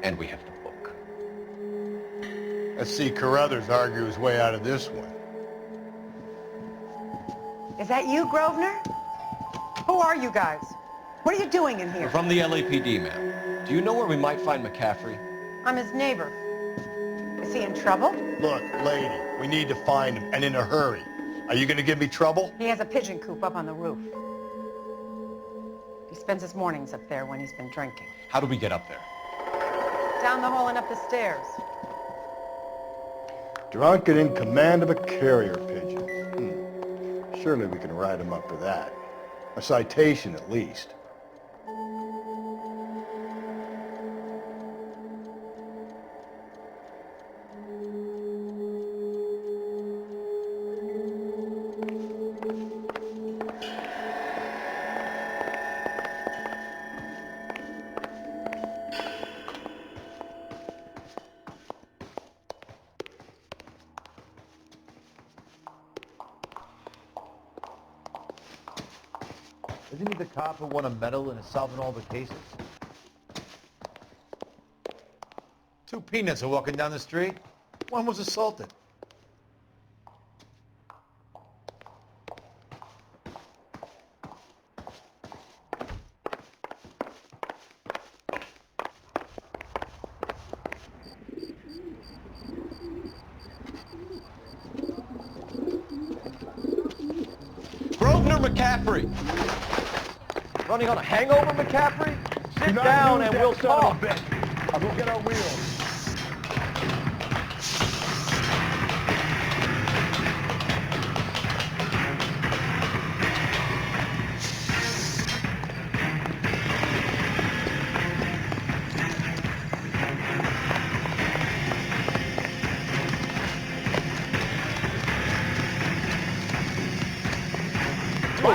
Speaker 3: And we have the book.
Speaker 4: Let's see Carruthers argue his way out of this one.
Speaker 5: Is that you, Grosvenor? Who are you guys? What are you doing in here?
Speaker 3: We're from the LAPD, ma'am. Do you know where we might find McCaffrey?
Speaker 5: I'm his neighbor. Is he in trouble?
Speaker 4: Look, lady, we need to find him, and in a hurry. Are you going to give me trouble?
Speaker 5: He has a pigeon coop up on the roof. He spends his mornings up there when he's been drinking.
Speaker 3: How do we get up there?
Speaker 5: Down the hall and up the stairs.
Speaker 4: Drunk and in command of a carrier pigeon. Surely we can write him up for that. A citation, at least.
Speaker 23: Isn't he the cop who won a medal and is solving all the cases? Two peanuts are walking down the street. One was assaulted.
Speaker 3: Grosvenor McCaffrey! Running on a hangover, McCaffrey? Sit down and we'll talk.
Speaker 23: I'll go get our wheels.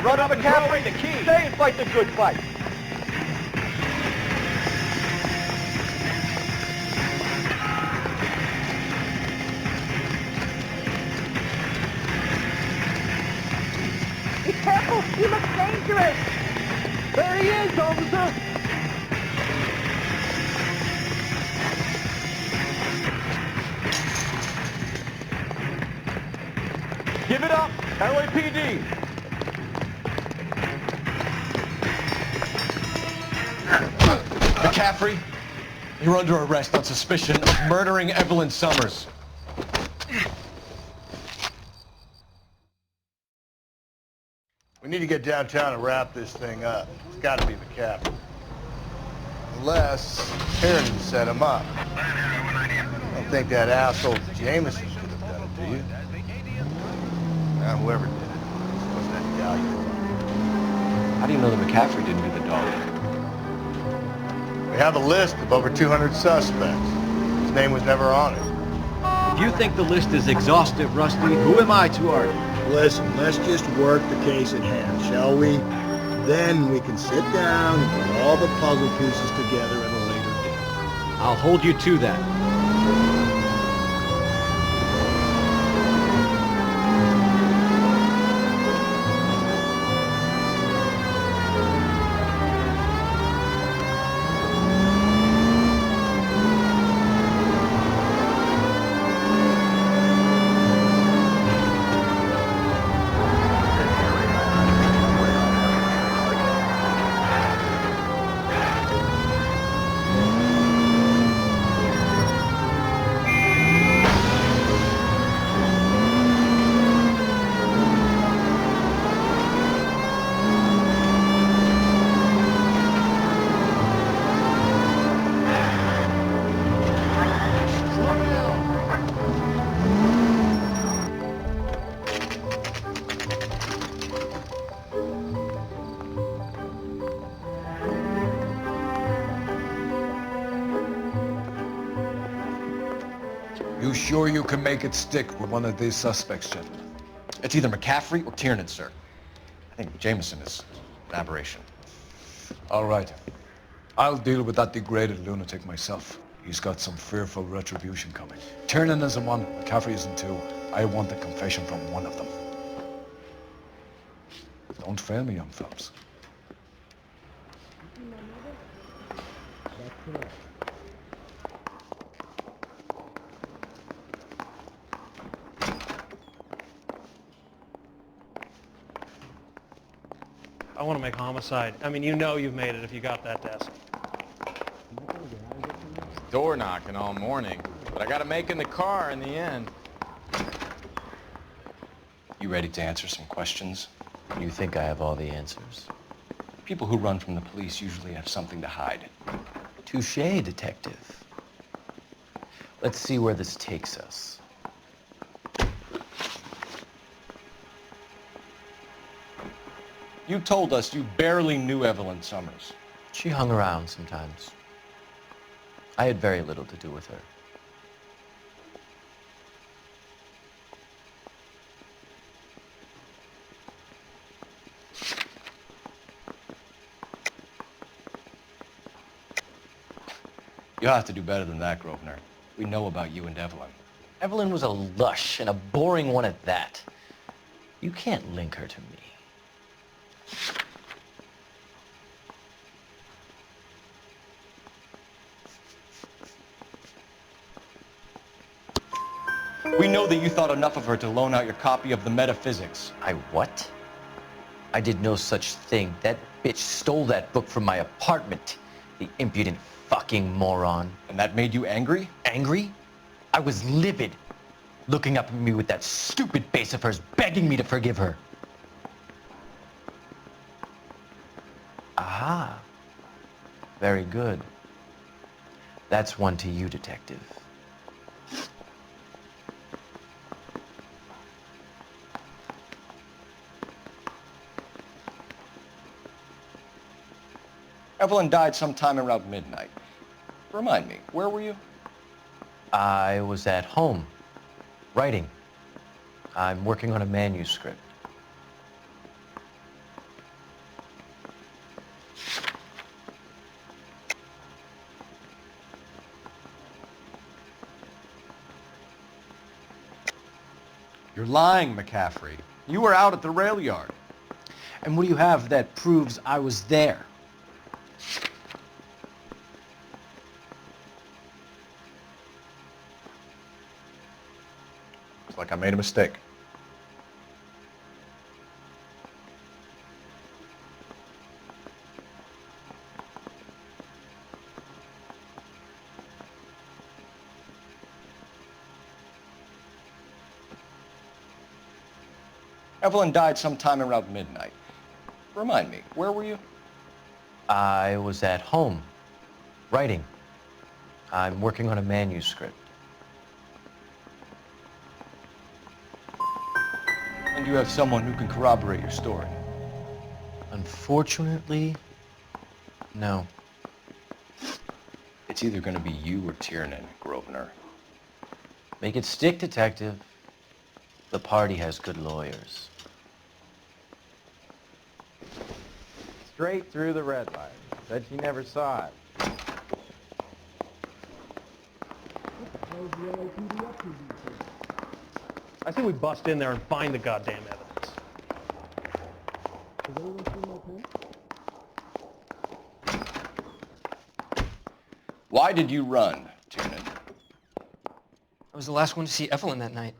Speaker 3: Run up McCaffrey, the key. Stay and fight the good fight.
Speaker 5: Be careful! He looks dangerous!
Speaker 3: There he is, officer! Give it up, LAPD! McCaffrey, you're under arrest on suspicion of murdering Evelyn Summers.
Speaker 4: We need to get downtown and wrap this thing up. It's got to be McCaffrey. Unless Harrington set him up. I don't think that asshole Jameson could have done it, do you? Now, whoever did it was that guy.
Speaker 3: How do you know that McCaffrey didn't do the dog?
Speaker 4: We have a list of over 200 suspects. His name was never on it.
Speaker 6: If you think the list is exhaustive, Rusty, who am I to argue?
Speaker 14: Listen, let's just work the case at hand, shall we? Then we can sit down and put all the puzzle pieces together at a later date.
Speaker 6: I'll hold you to that.
Speaker 2: You sure you can make it stick with one of these suspects, gentlemen?
Speaker 3: It's either McCaffrey or Tiernan, sir. I think Jameson is an aberration.
Speaker 2: All right. I'll deal with that degraded lunatic myself. He's got some fearful retribution coming. Tiernan is in one, McCaffrey is in two. I want a confession from one of them. Don't fail me, young Phelps.
Speaker 19: I want to make homicide. I mean, you know you've made it if you got that desk.
Speaker 15: Door knocking all morning, but I got to make in the car in the end.
Speaker 3: You ready to answer some questions? You think I have all the answers? People who run from the police usually have something to hide. Touché, detective. Let's see where this takes us. You told us you barely knew Evelyn Summers. She hung around sometimes. I had very little to do with her. You'll have to do better than that, Grosvenor. We know about you and Evelyn. Evelyn was a lush, and a boring one at that. You can't link her to me. We know that you thought enough of her to loan out your copy of the Metaphysics. I what? I did no such thing. That bitch stole that book from my apartment. The impudent fucking moron. And that made you angry? Angry? I was livid. Looking up at me with that stupid face of hers, begging me to forgive her. Aha. Very good. That's one to you, detective. Evelyn died sometime around midnight. Remind me, where were you? I was at home, writing. I'm working on a manuscript. You're lying, McCaffrey. You were out at the rail yard. And what do you have that proves I was there? Looks like I made a mistake. Evelyn died sometime around midnight. Remind me, where were you? I was at home, writing. I'm working on a manuscript. And you have someone who can corroborate your story? Unfortunately, no. It's either going to be you or Tiernan, Grosvenor. Make it stick, detective. The party has good lawyers.
Speaker 15: Straight through the red light. Said she never saw it.
Speaker 19: I think we bust in there and find the goddamn evidence.
Speaker 3: Why did you run, Tiernan?
Speaker 20: I was the last one to see Evelyn that night.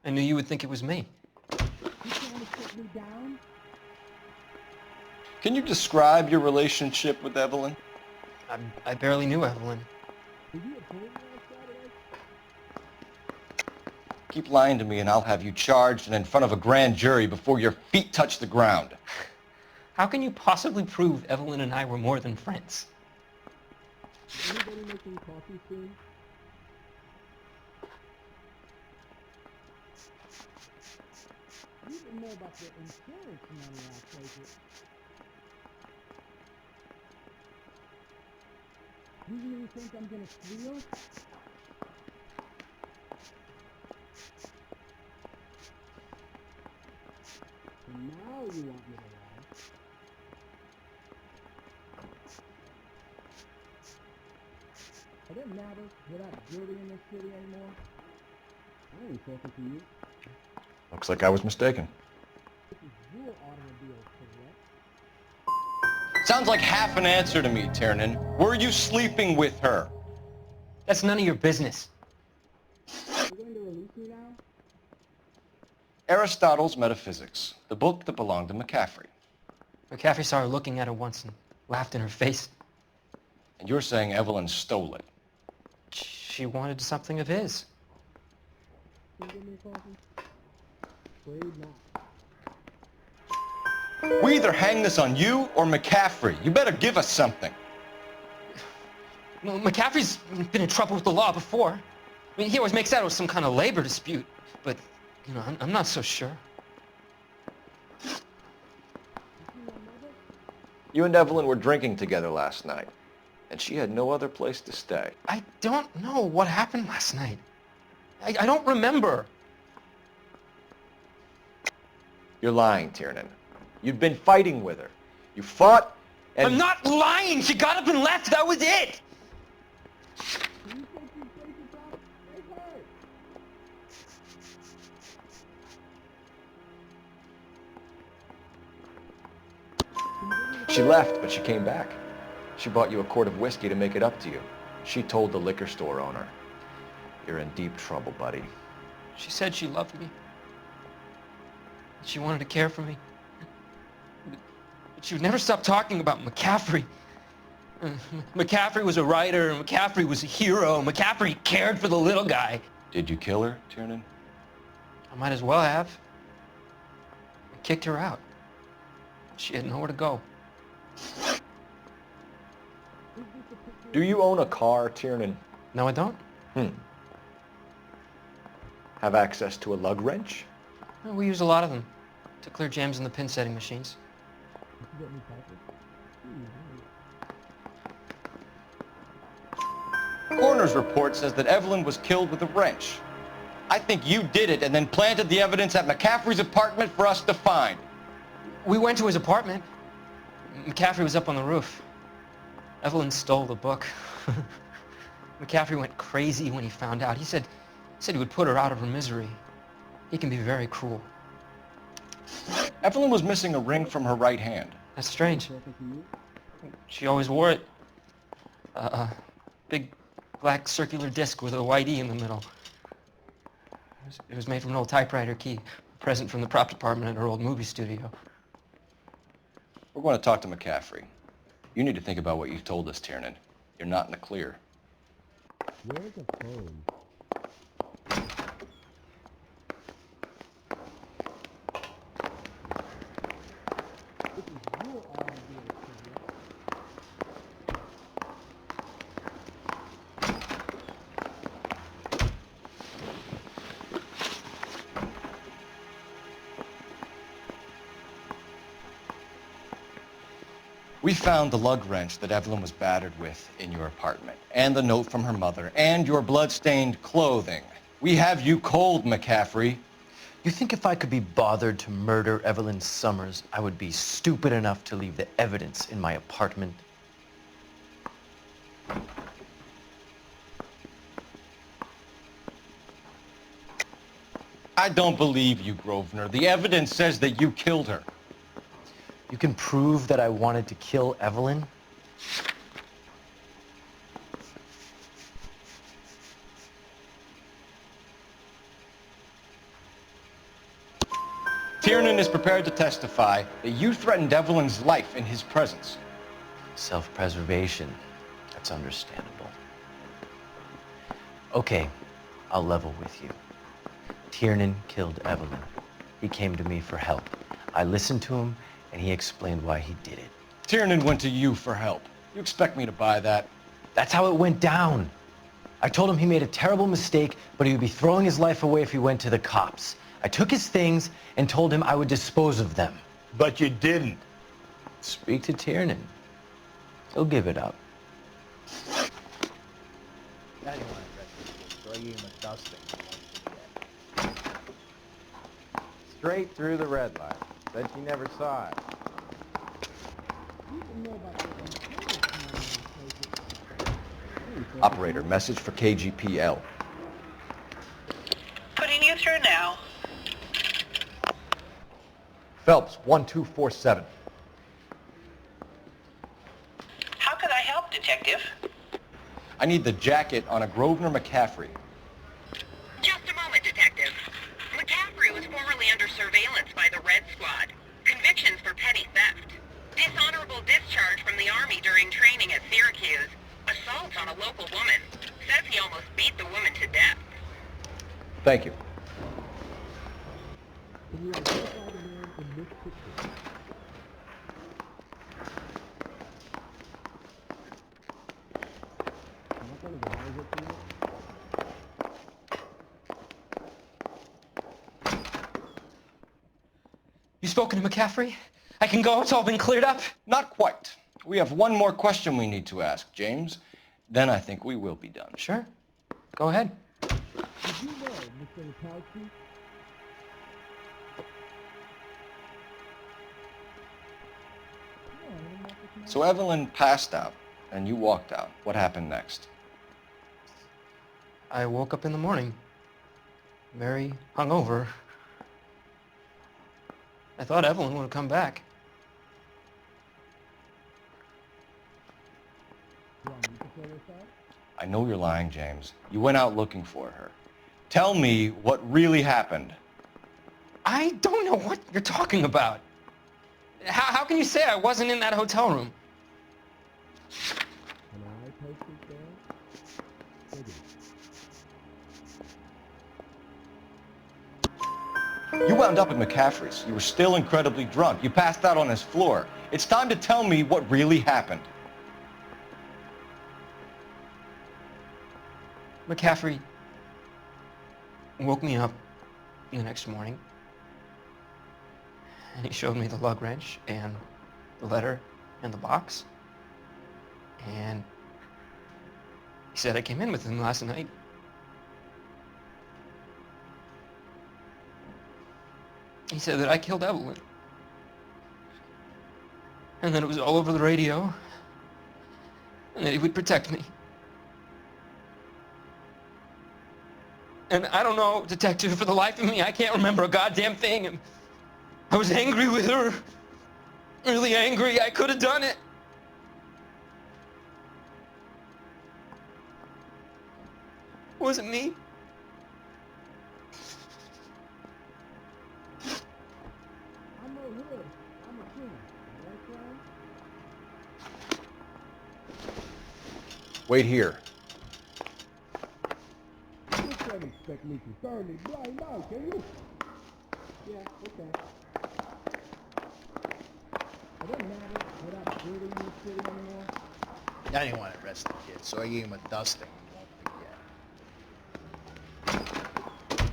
Speaker 20: I knew you would think it was me.
Speaker 3: Can you describe your relationship with Evelyn?
Speaker 20: I barely knew Evelyn.
Speaker 3: Keep lying to me and I'll have you charged and in front of a grand jury before your feet touch the ground.
Speaker 20: How can you possibly prove Evelyn and I were more than friends?
Speaker 10: Anybody making coffee soon? You didn't know about the insurance money I take it. You really think I'm gonna steal? know you want me to lie. Does it matter we're not guilty in this city anymore? I ain't talking to you.
Speaker 6: Looks like I was mistaken.
Speaker 10: This is your automobile, correct?
Speaker 3: Sounds like half an answer to me, Tiernan. Were you sleeping with her?
Speaker 20: That's none of your business.
Speaker 10: You're going to release me now?
Speaker 3: Aristotle's Metaphysics, the book that belonged to McCaffrey.
Speaker 20: McCaffrey saw her looking at her once and laughed in her face.
Speaker 3: And you're saying Evelyn stole it.
Speaker 20: She wanted something of his.
Speaker 10: Can you give me a coffee? Afraid not.
Speaker 3: We either hang this on you or McCaffrey. You better give us something.
Speaker 20: Well, McCaffrey's been in trouble with the law before. I mean, he always makes out it was some kind of labor dispute, but, you know, I'm not so sure.
Speaker 6: You and Evelyn were drinking together last night, and she had no other place to stay.
Speaker 20: I don't know what happened last night. I don't remember.
Speaker 6: You're lying, Tiernan. You'd been fighting with her. You fought, and...
Speaker 20: I'm not lying! She got up and left! That was it!
Speaker 6: She left, but she came back. She bought you a quart of whiskey to make it up to you. She told the liquor store owner. You're in deep trouble, buddy.
Speaker 20: She said she loved me. She wanted to care for me. But she would never stop talking about McCaffrey. McCaffrey was a writer, and McCaffrey was a hero. McCaffrey cared for the little guy.
Speaker 6: Did you kill her, Tiernan?
Speaker 20: I might as well have. I kicked her out. She had nowhere to go.
Speaker 6: Do you own a car, Tiernan?
Speaker 20: No, I don't.
Speaker 6: Have access to a lug wrench?
Speaker 20: Well, we use a lot of them to clear jams in the pin setting machines.
Speaker 3: Coroner's report says that Evelyn was killed with a wrench. I think you did it and then planted the evidence at McCaffrey's apartment for us to find.
Speaker 20: We went to his apartment. McCaffrey was up on the roof. Evelyn stole the book. McCaffrey went crazy when he found out. He said he would put her out of her misery. He can be very cruel.
Speaker 3: Evelyn was missing a ring from her right hand.
Speaker 20: That's strange. She always wore it. Big black circular disc with a white E in the middle. It was made from an old typewriter key, a present from the prop department at her old movie studio.
Speaker 3: We're going to talk to McCaffrey. You need to think about what you've told us, Tiernan. You're not in the clear.
Speaker 10: Where's the phone?
Speaker 3: We found the lug wrench that Evelyn was battered with in your apartment, and the note from her mother, and your blood-stained clothing. We have you cold, McCaffrey. You think if I could be bothered to murder Evelyn Summers, I would be stupid enough to leave the evidence in my apartment? I don't believe you, Grosvenor. The evidence says that you killed her.
Speaker 20: You can prove that I wanted to kill Evelyn?
Speaker 3: Tiernan is prepared to testify that you threatened Evelyn's life in his presence.
Speaker 20: Self-preservation. That's understandable. Okay, I'll level with you. Tiernan killed Evelyn. He came to me for help. I listened to him, and he explained why he did it.
Speaker 3: Tiernan went to you for help. You expect me to buy that?
Speaker 20: That's how it went down. I told him he made a terrible mistake, but he would be throwing his life away if he went to the cops. I took his things and told him I would dispose of them.
Speaker 4: But you didn't.
Speaker 20: Speak to Tiernan. He'll give it up.
Speaker 23: Now you want to so I gave him a dusting.
Speaker 15: Straight through the red light. Said she never saw it.
Speaker 6: Operator, message for KGPL.
Speaker 9: Putting you through now.
Speaker 6: Phelps, 1247.
Speaker 9: How could I help, Detective?
Speaker 6: I need the jacket on a Grosvenor McCaffrey.
Speaker 17: Just a moment, Detective. McCaffrey was formerly under surveillance by the Red Squad. Convictions for petty theft. Dishonorable discharge from the Army during training at Syracuse. Assault on a local woman. Says he almost beat the woman to death.
Speaker 6: Thank you.
Speaker 20: You spoken to McCaffrey? I can go? It's all been cleared up?
Speaker 6: Not quite. We have one more question we need to ask, James. Then I think we will be done.
Speaker 20: Sure. Go ahead.
Speaker 10: Did you know, Mr. Lukowski?
Speaker 6: So Evelyn passed out, and you walked out. What happened next?
Speaker 20: I woke up in the morning, very hungover. I thought Evelyn would have come back.
Speaker 6: I know you're lying, James. You went out looking for her. Tell me what really happened.
Speaker 20: I don't know what you're talking about. How can you say I wasn't in that hotel room?
Speaker 6: You wound up at McCaffrey's. You were still incredibly drunk. You passed out on his floor. It's time to tell me what really happened.
Speaker 20: McCaffrey woke me up the next morning, and he showed me the lug wrench and the letter and the box, and he said I came in with him last night. He said that I killed Evelyn, and that it was all over the radio, and that he would protect me. And I don't know, Detective, for the life of me, I can't remember a goddamn thing. And I was angry with her. Really angry. I could have done it. Was it me?
Speaker 10: I'm no hood. I'm a king. Right, Frank?
Speaker 6: Wait here.
Speaker 10: You can't expect me to thoroughly blind out, can you? Yeah, okay. It doesn't matter. We're not dirty in this city anymore.
Speaker 23: I didn't want to arrest the kid, so I gave him a dusting he won't forget.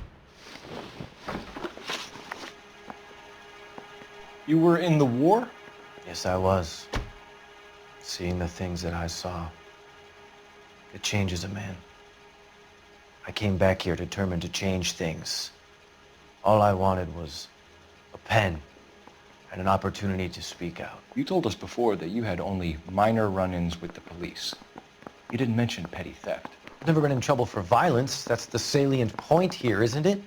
Speaker 6: You were in the war?
Speaker 3: Yes, I was. Seeing the things that I saw, it changes a man. I came back here determined to change things. All I wanted was a pen and an opportunity to speak out.
Speaker 6: You told us before that you had only minor run-ins with the police. You didn't mention petty theft.
Speaker 3: I've never been in trouble for violence. That's the salient point here, isn't it?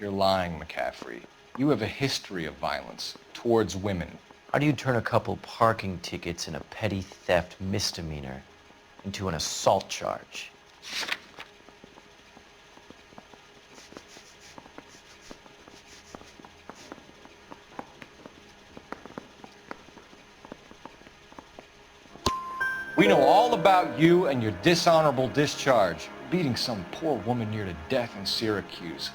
Speaker 6: You're lying, McCaffrey. You have a history of violence towards women.
Speaker 3: How do you turn a couple parking tickets and a petty theft misdemeanor into an assault charge?
Speaker 6: We know all about you and your dishonorable discharge, beating some poor woman near to death in Syracuse.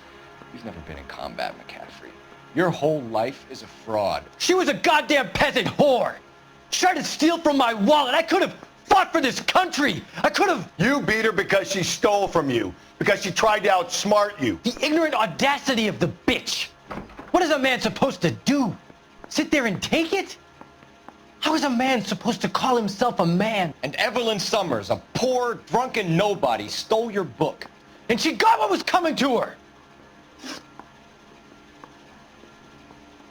Speaker 6: You've never been in combat, McCaffrey. Your whole life is a fraud.
Speaker 19: She was a goddamn peasant whore. She tried to steal from my wallet. I could have fought for this country. I could have...
Speaker 4: You beat her because she stole from you, because she tried to outsmart you.
Speaker 19: The ignorant audacity of the bitch. What is a man supposed to do? Sit there and take it? How is a man supposed to call himself a man?
Speaker 6: And Evelyn Summers, a poor, drunken nobody, stole your book.
Speaker 19: And she got what was coming to her!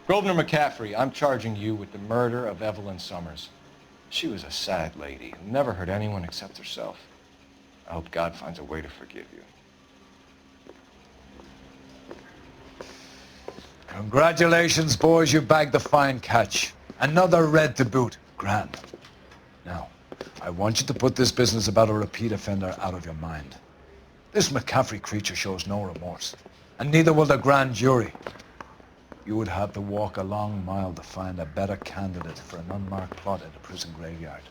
Speaker 6: Grosvenor McCaffrey, I'm charging you with the murder of Evelyn Summers. She was a sad lady who never hurt anyone except herself. I hope God finds a way to forgive you.
Speaker 2: Congratulations, boys. You bagged the fine catch. Another red to boot. Grand. Now, I want you to put this business about a repeat offender out of your mind. This McCaffrey creature shows no remorse, and neither will the grand jury. You would have to walk a long mile to find a better candidate for an unmarked plot at a prison graveyard.